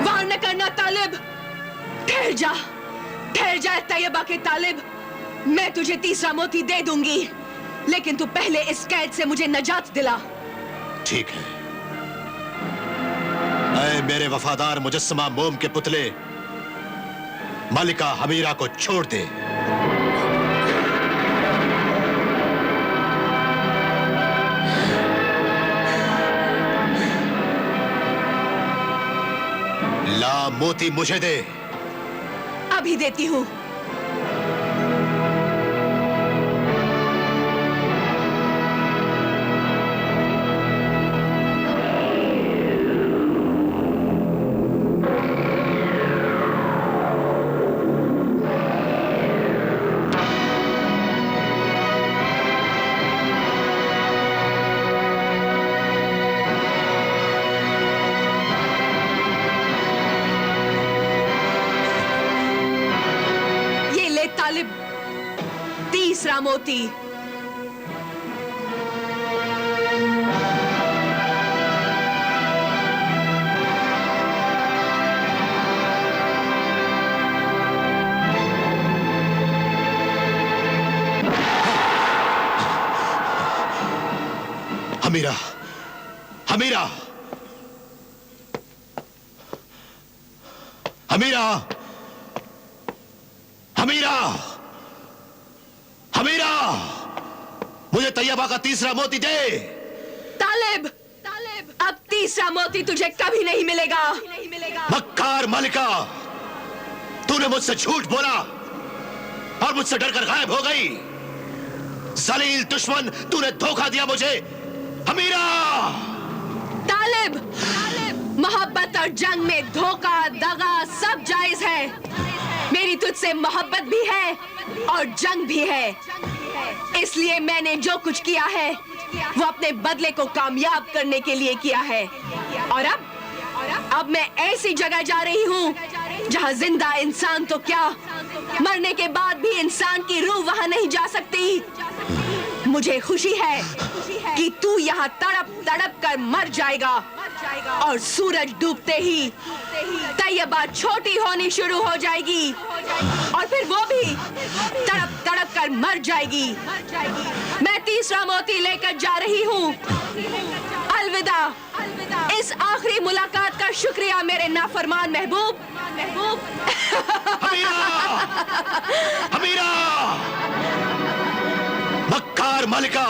वार न करना तालिब। ठहर जा तैयबा के तालिब। मैं तुझे तीसरा मोती दे दूंगी, लेकिन तू पहले इस कैद से मुझे नजात दिला। ठीक है। ऐ मेरे वफादार मुजस्समा मोम के पुतले, मलिका हमीरा को छोड़ दे। ला मोती मुझे दे। अभी देती हूँ। तीसरा मोती। हमीरा, हमीरा, हमीरा, हमीरा, हमीरा, मुझे तैयबा का तीसरा मोती दे। तालिब, अब तीसरा मोती तुझे कभी नहीं मिलेगा। मक्कार मलिका, तूने मुझसे झूठ बोला और मुझसे डरकर गायब हो गई। जलील दुश्मन, तूने धोखा दिया मुझे। हमीरा, तालिब, मोहब्बत और जंग में धोखा दगा सब जायज है। मेरी तुझसे मोहब्बत भी है और जंग भी है, इसलिए मैंने जो कुछ किया है वो अपने बदले को कामयाब करने के लिए किया है। और अब मैं ऐसी जगह जा रही हूँ जहाँ जिंदा इंसान तो क्या, मरने के बाद भी इंसान की रूह वहाँ नहीं जा सकती। मुझे खुशी है कि तू यहाँ तड़प तड़प कर मर जाएगा और सूरज डूबते ही तैयबा छोटी होनी शुरू हो जाएगी और फिर वो भी तड़प तड़प कर मर जाएगी। मैं तीसरा मोती लेकर जा रही हूँ। अलविदा। इस आखिरी मुलाकात का शुक्रिया मेरे नाफरमान महबूब। हमीरा, हमीरा, मक्कार मलिका,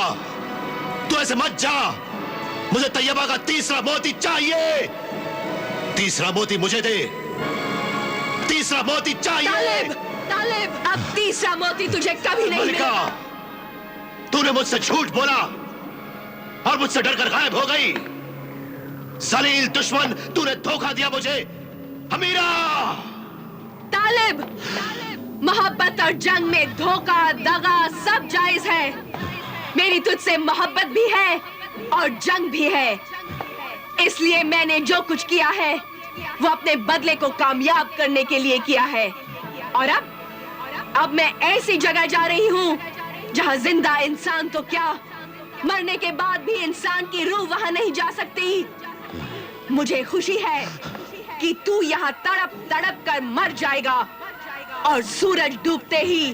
तू ऐसे मत जा। मुझे तैयबा का तीसरा मोती चाहिए। तीसरा मोती मुझे दे। तीसरा मोती चाहिए। तालिब, अब तीसरा मोती तुझे कभी नहीं मलिका, मिलेगा। तूने मुझसे झूठ बोला और मुझसे डरकर गायब हो गई। जलील दुश्मन, तूने धोखा दिया मुझे। हमीरा, तालिब, मोहब्बत और जंग में धोखा दगा सब जायज है। मेरी तुझसे मोहब्बत भी है और जंग भी है, इसलिए मैंने जो कुछ किया है वो अपने बदले को कामयाब करने के लिए किया है। और अब मैं ऐसी जगह जा रही हूँ जहाँ जिंदा इंसान तो क्या, मरने के बाद भी इंसान की रूह वहाँ नहीं जा सकती। मुझे खुशी है कि तू यहाँ तड़प तड़प कर मर जाएगा और सूरज डूबते ही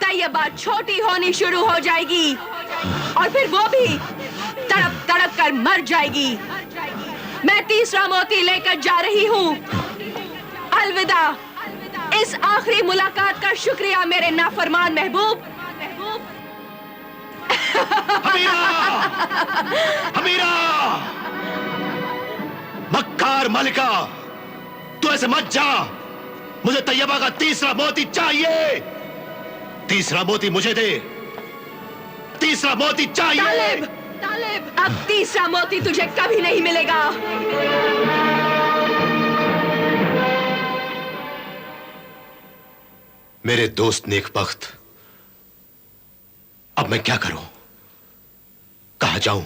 तैयबा छोटी होनी शुरू हो जाएगी और फिर वो भी तड़प तड़प कर मर जाएगी। मैं तीसरा मोती लेकर जा रही हूँ। अलविदा। इस आखिरी मुलाकात का शुक्रिया मेरे नाफरमान महबूब। हमीरा, हमीरा, मक्कार मलिका, तू ऐसे मत जा। मुझे तैयबा का तीसरा मोती चाहिए। तीसरा मोती मुझे दे। तीसरा मोती चाहिए। तालिब, अब तीसरा मोती तुझे कभी नहीं मिलेगा। मेरे दोस्त नेकबख्त, अब मैं क्या करूं? कहां जाऊं?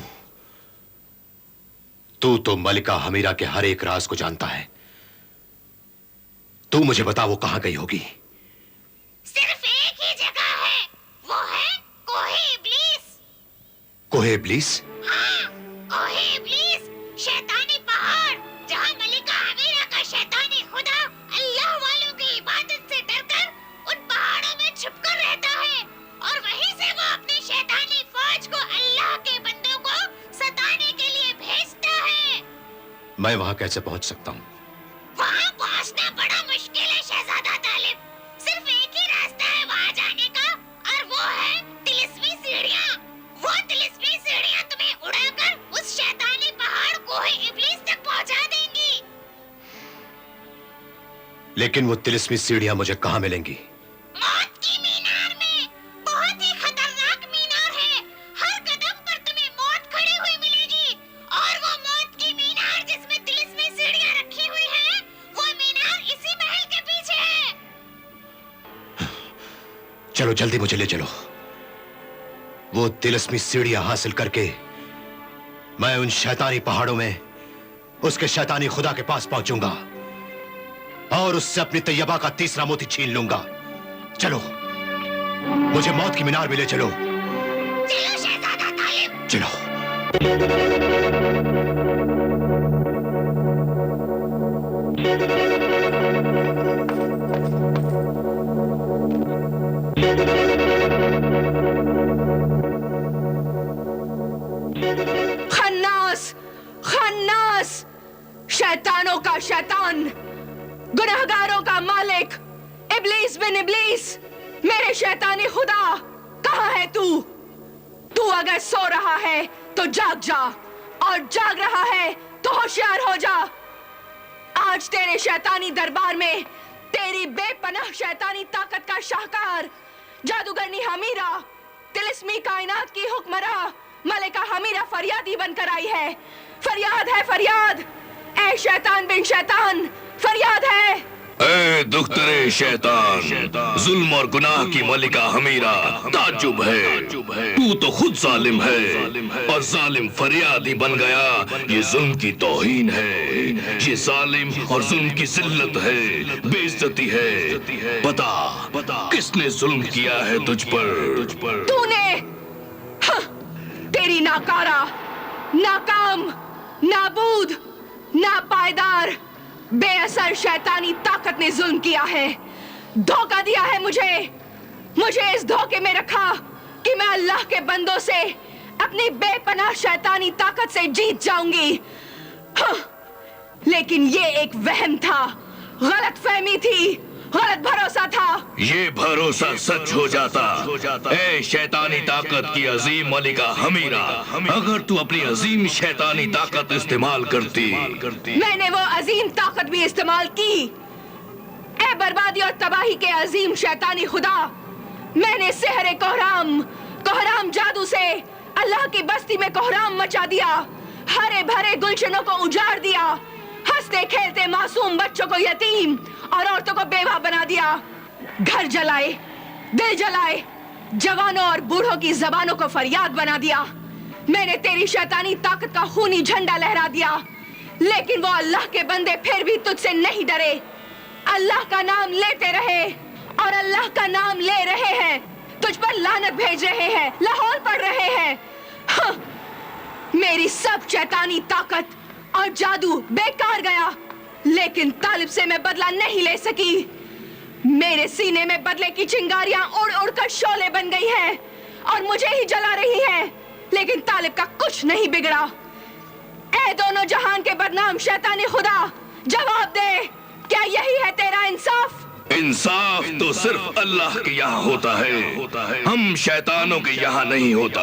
तू तो मलिका हमीरा के हर एक राज को जानता है। तू मुझे बता, वो कहां गई होगी? सिर्फ एक ही जगह है, वो है कोहे इब्लीस। कोहे इब्लीस? हाँ, कोहे इब्लीस शैतानी पहाड़ जहाँ मलिका अमीरा का शैतानी खुदा अल्लाह वालों की इबादत से डरकर उन पहाड़ों में छुपकर रहता है और वहीं से वो अपनी शैतानी फौज को अल्लाह के बंदों को सताने के लिए भेजता है। मैं वहाँ कैसे पहुँच सकता हूँ? वहाँ पहुँचना बड़ा मुश्किल है शहजादा तालिब। सिर्फ एक ही रास्ता है वहाँ जाने का और वो है तिलिस्मी सीढ़ियाँ। वो तिलिस्मी सीढ़ियाँ तुम्हें उड़ाकर उस शैतानी पहाड़ कोहे इब्लीस तक पहुँचा देंगी। लेकिन वो तिलिस्मी सीढ़ियाँ मुझे कहाँ मिलेंगी? मौत की मीनार में। बहुत ही खतरनाक मीनार है। हर कदम पर तुम्हें मौत खड़ी हुई मिलेगी और वो मौत की मीनार जिसमें तिलिस्मी सीढ़ियाँ रखी हुई हैं, वो मीनार इसी महल के पीछे है। चलो जल्दी मुझे ले चलो। वो तिलिस्मी सीढ़ियाँ हासिल करके मैं उन शैतानी पहाड़ों में उसके शैतानी खुदा के पास पहुंचूंगा और उससे अपनी तैयबा का तीसरा मोती छीन लूंगा। चलो मुझे मौत की मीनार में ले चलो। चलो शहजादा तालिब। चलो। खन्नास, खन्नास, शैतानों का शैतान, गुनहगारों का मालिक, इब्लीस बिन इब्लीस, मेरे शैतानी खुदा, कहाँ है तू? तू अगर सो रहा है तो जाग जा और जाग रहा है तो होशियार हो जा। आज तेरे शैतानी दरबार में तेरी बेपनाह शैतानी ताकत का शाहकार जादूगरनी हमीरा, तिलिस्मी कायनात की हुक्मरां मलिका हमीरा फरियादी बनकर आई है। फरियाद है फरियाद, ऐ शैतान बिन शैतान, फरियाद है। ए दुख्तरे शैतान, जुल्म और गुनाह की मलिका हमीरा, ताज्जुब है, तू तो खुद जालिम है और जालिम फरियादी बन गया। ये जुल्म की तौहीन है, ये जालिम और जुल्म की जिल्लत है, बेइज्जती है। बता किसने जुल्म किया है तुझ पर? तूने। तेरी नाकारा, नाकाम, नाबूद, नापायदार, बेअसर शैतानी ताकत ने जुल्म किया है, धोखा दिया है मुझे इस धोखे में रखा कि मैं अल्लाह के बंदों से अपनी बेपनाह शैतानी ताकत से जीत जाऊंगी। लेकिन ये एक वहम था, गलतफहमी थी, गलत भरोसा था। ये भरोसा सच हो जाता। ए शैतानी ताकत की अजीम मलिका हमीरा, अगर तू अपनी अजीम शैतानी ताकत इस्तेमाल करती। मैंने वो अजीम ताकत भी इस्तेमाल की। ए बर्बादी और तबाही के अजीम शैतानी खुदा, मैंने सेहरे कोहराम जादू से अल्लाह की बस्ती में कोहराम मचा दिया, हरे भरे गुलशनों को उजाड़ दिया, हंसते खेलते मासूम बच्चों को यतीम और औरतों को बेवा बना दिया, घर जलाए, दिल जलाए, जवानों और बूढ़ों की जबानों को फरियाद बना दिया। मैंने तेरी शैतानी ताकत का खूनी झंडा लहरा दिया, लेकिन वो अल्लाह के बंदे फिर भी तुझसे नहीं डरे। अल्लाह का नाम लेते रहे और अल्लाह का नाम ले रहे हैं, तुझ पर लानत भेज रहे हैं, लाहौर पढ़ रहे हैं। मेरी सब शैतानी ताकत और जादू बेकार गया, लेकिन तालिब से मैं बदला नहीं ले सकी। मेरे सीने में बदले की चिंगारियां उड़ उड़कर शोले बन गई हैं और मुझे ही जला रही हैं, लेकिन तालिब का कुछ नहीं बिगड़ा। ऐ दोनों जहान के बदनाम शैतानी खुदा, जवाब दे, क्या यही है तेरा इंसाफ? इंसाफ तो सिर्फ अल्लाह के यहाँ होता है, हम शैतानों के यहाँ नहीं होता।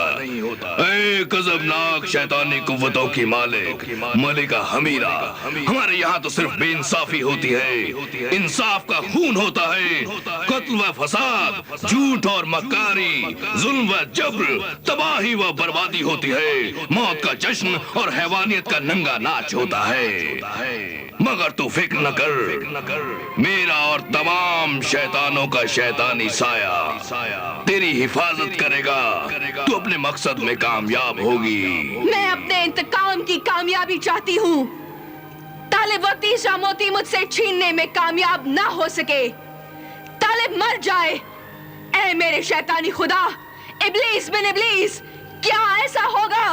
ऐ गजबनाक शैतानी कुव्वतों की मालिक मलिका हमीरा, हमारे यहाँ तो सिर्फ बेइंसाफी होती है, इंसाफ का खून होता है, कत्ल व फसाद, झूठ और मक्कारी, जुल्म व जब्र, तबाही व बर्बादी होती है, मौत का जश्न और हैवानियत का नंगा नाच होता है। मगर तू फिक्र न कर, मेरा और तमाम शैतानों का शैतानी साया तेरी हिफाजत करेगा, तू अपने मकसद में कामयाब होगी। मैं अपने इंतकाम की कामयाबी चाहती हूँ। तालिब वो तीसरा मोती मुझसे छीनने में कामयाब ना हो सके, तालिब मर जाए। ऐ मेरे शैतानी खुदा, इब्लीस बिन इब्लीस, क्या ऐसा होगा?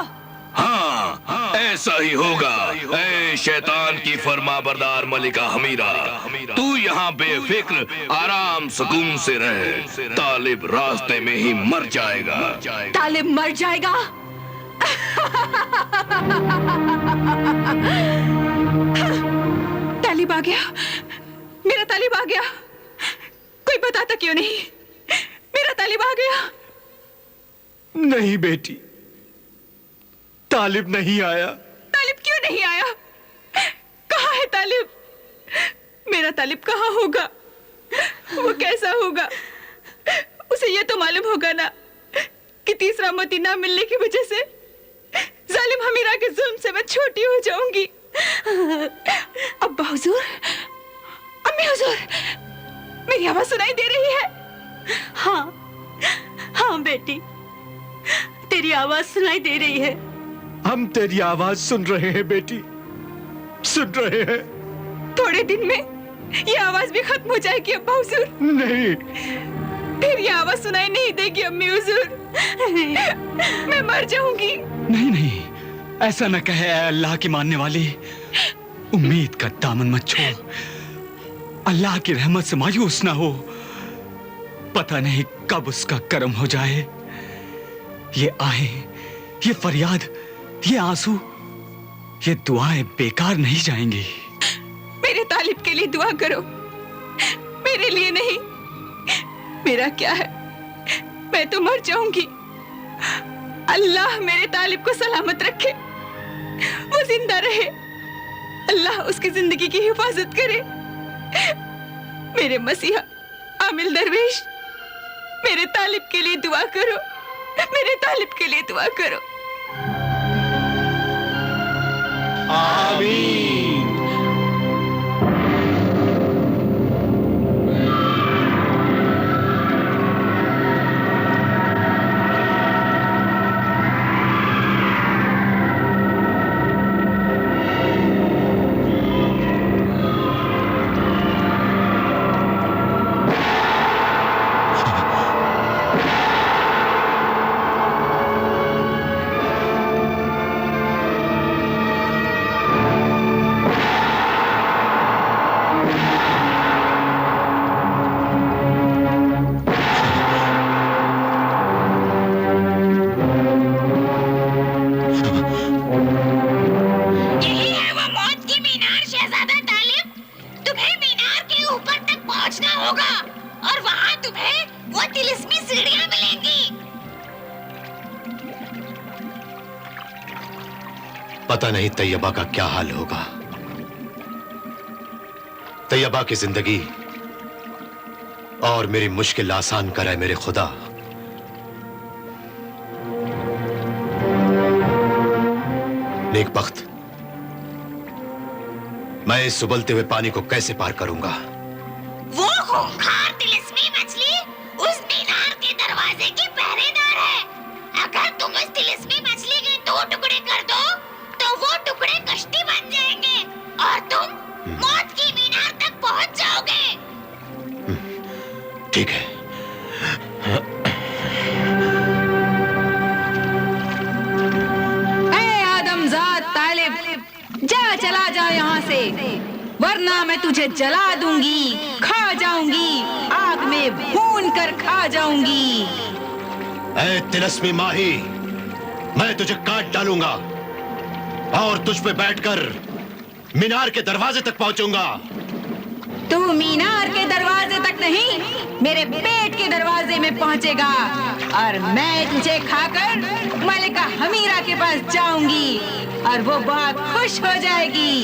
हाँ, ऐसा ही होगा। ऐ शैतान की फरमाबरदार मलिका हमीरा, तू यहाँ बेफिक्र आराम सुकून से रह। तालिब रास्ते में ही मर जाएगा। तालिब मर जाएगा? तालिब आ गया, मेरा तालिब आ गया। कोई बताता क्यों नहीं? मेरा तालिब आ गया। नहीं बेटी, तालिब नहीं आया। तालिब क्यों नहीं आया? कहाँ है तालिब? मेरा तालिब कहाँ होगा? वो कैसा होगा? उसे ये तो मालूम होगा ना कि तीसरा मोती ना मिलने की वजह से जालिम हमीरा के जुल्म से मैं छोटी हो जाऊंगी। अब्बा हुजूर, अम्मी हुजूर, मेरी आवाज सुनाई दे रही है? हाँ हाँ बेटी, तेरी आवाज सुनाई दे रही है। हम तेरी आवाज सुन रहे हैं बेटी, सुन रहे हैं। थोड़े दिन में ये आवाज भी खत्म हो जाएगी अब्बा हुजूर। नहीं, फिर ये आवाज सुनाई नहीं देगी अम्मी हुजूर। मैं मर जाऊंगी। नहीं नहीं, ऐसा न कहे ऐ अल्लाह की मानने वाली। उम्मीद का दामन मत छोड़, अल्लाह की रहमत से मायूस ना हो। पता नहीं कब उसका करम हो जाए। ये आहें, ये फरियाद, ये आंसू, ये दुआएं बेकार नहीं जाएंगी। मेरे तालिब के लिए दुआ करो, मेरे लिए नहीं। मेरा क्या है, मैं तो मर जाऊंगी। अल्लाह मेरे तालिब को सलामत रखे, वो जिंदा रहे। अल्लाह उसकी जिंदगी की हिफाजत करे। मेरे मसीहा आमिल दरवेश, मेरे तालिब के लिए दुआ करो, मेरे तालिब के लिए दुआ करो। आमीन। पता नहीं तैयबा का क्या हाल होगा। तैयबा की जिंदगी और मेरी मुश्किल आसान करे मेरे खुदा। नेकबख्त, मैं इस उबलते हुए पानी को कैसे पार करूंगा? वो खूंखार तिलिस्मी मछली उस मीनार के दरवाजे की पहरेदार है। अगर तुम उस तिलिस्मी मछली के 2 टुकड़े कर दो तो वो टुकड़े कश्ती बन जाएंगे और तुम मौत की मीनार तक पहुंच जाओगे। ठीक है। आदमजाद तालिब, जा, चला जा यहाँ से, वरना मैं तुझे जला दूंगी, खा जाऊंगी, आग में भून कर खा जाऊंगी। ऐ तिलस्मी माही, मैं तुझे काट डालूंगा और तुझ पे बैठकर मीनार के दरवाजे तक पहुंचूंगा। तू मीनार के दरवाजे तक नहीं, मेरे पेट के दरवाजे में पहुंचेगा और मैं तुझे खाकर मलिका हमीरा के पास जाऊंगी और वो बहुत खुश हो जाएगी।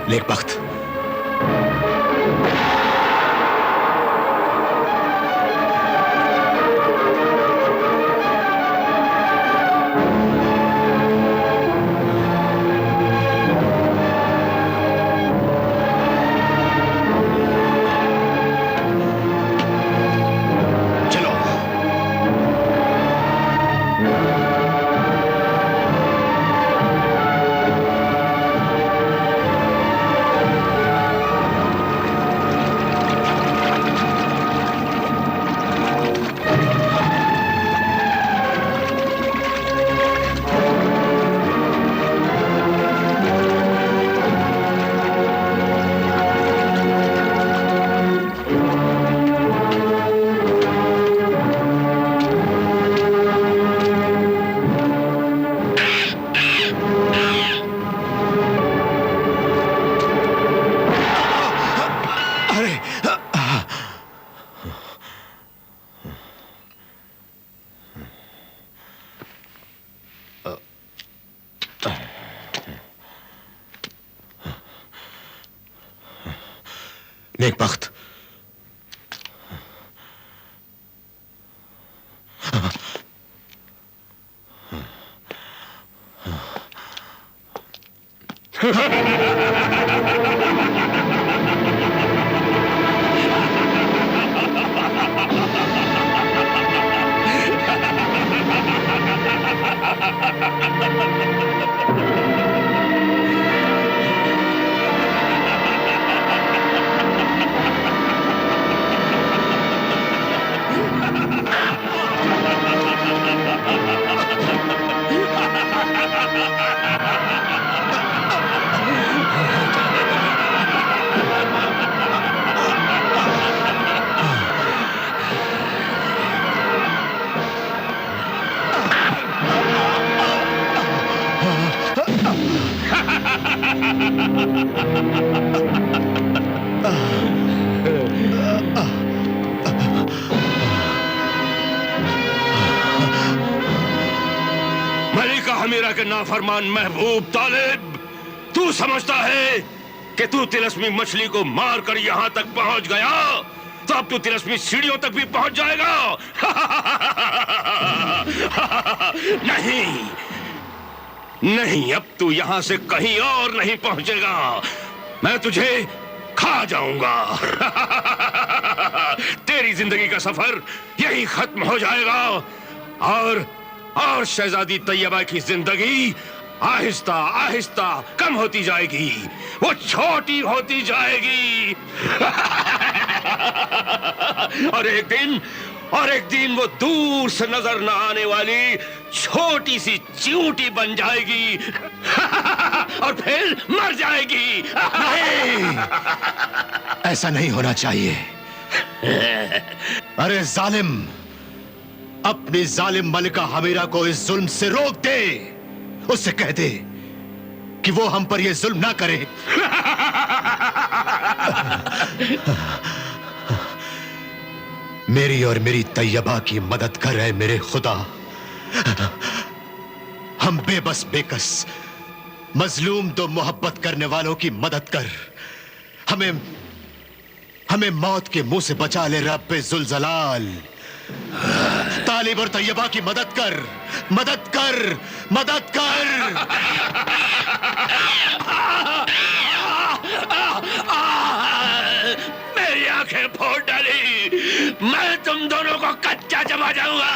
नेकबख्त, नेकबख्त, मलिका हमीरा के नाफरमान महबूब तालिब, तू समझता है कि तू तिलस्मी मछली को मारकर यहां तक पहुंच गया तो अब तू तिलस्मी सीढ़ियों तक भी पहुंच जाएगा? नहीं नहीं, अब तू यहां से कहीं और नहीं पहुंचेगा। मैं तुझे खा जाऊंगा। तेरी जिंदगी का सफर यही खत्म हो जाएगा और शहजादी तैयबा की जिंदगी आहिस्ता आहिस्ता कम होती जाएगी, वो छोटी होती जाएगी। और एक दिन वो दूर से नजर न आने वाली छोटी सी चींटी बन जाएगी और फिर मर जाएगी। नहीं, ऐसा नहीं होना चाहिए। अरे जालिम, अपनी जालिम मलिका हमीरा को इस जुल्म से रोक दे। उससे कह दे कि वो हम पर यह जुल्म ना करे। मेरी और मेरी तैयबा की मदद कर रहे मेरे खुदा। हम बेबस बेकस मजलूम तो मोहब्बत करने वालों की मदद कर। हमें मौत के मुंह से बचा ले रब्बे जुलजलाल। तालिब और तैयबा की मदद कर, मदद कर, मदद कर। मेरी आंखें फोड़ डाली, मैं तुम दोनों को कच्चा जमा जाऊंगा।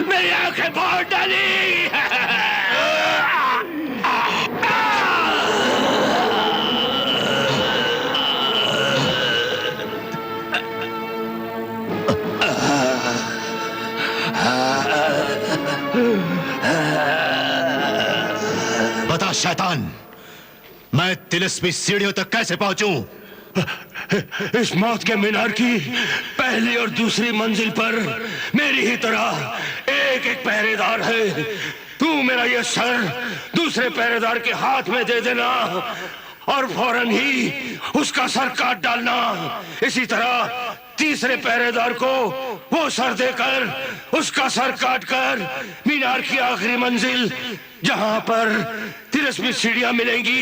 मेरी आंखें फोड़ डाली। बता शैतान, मैं तिलिस्मी सीढ़ियों तक कैसे पहुंचूं? इस मौत के मीनार की पहली और दूसरी मंजिल पर मेरी ही तरह एक एक पहरेदार है। तू मेरा ये सर दूसरे पहरेदार के हाथ में दे देना और फौरन ही उसका सर काट डालना। इसी तरह तीसरे पहरेदार को वो सर देकर उसका सर काटकर मीनार की आखिरी मंजिल जहां पर तिलिस्मी सीढ़ियां मिलेंगी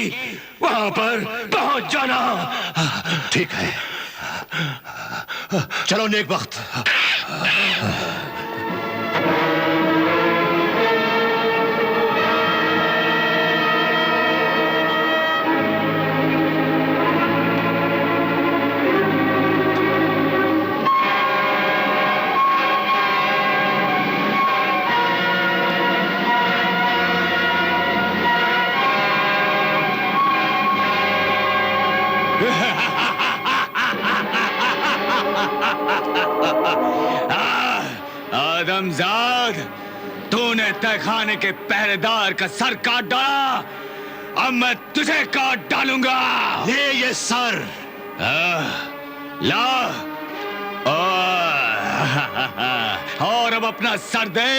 वहां पर पहुंच जाना। ठीक है, चलो नेकबख्त। आदमजाद, तूने तहखाने के पहरेदार का सर काट डाला, अब मैं तुझे काट डालूंगा। ले ये सर। ला और अब अपना सर दे।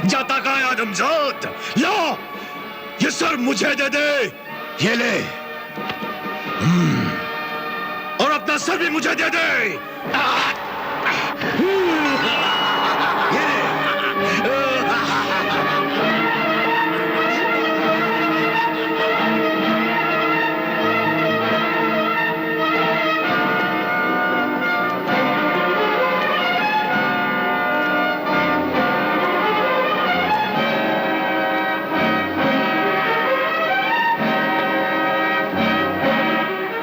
जाता कहाँ है आदमजाद? ला ये सर मुझे दे दे। ये ले। और अपना सर भी मुझे दे दे। ये ले।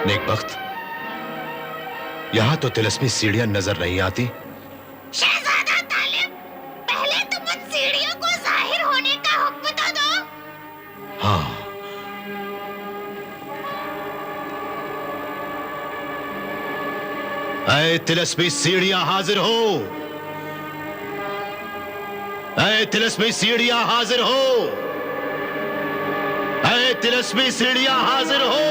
नेकबख्त, यहां तो तिलस्मी सीढ़ियां नजर नहीं आती। शहजादा तालिब, पहले तुम उन सीढ़ियों को जाहिर होने का हुक्म तो दो। हाँ, ऐ तिलस्मी सीढ़ियां हाजिर हो। ऐ तिलस्मी सीढ़ियां हाजिर हो। ऐ तिलस्मी सीढ़ियां हाजिर हो।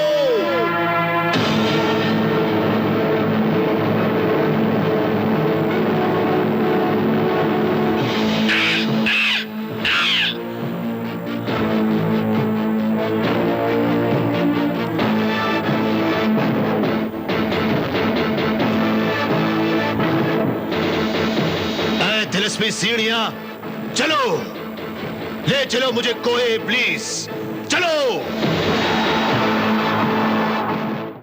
तिलस्मी सीढ़ियां, चलो ले चलो मुझे कोहे इब्लीस।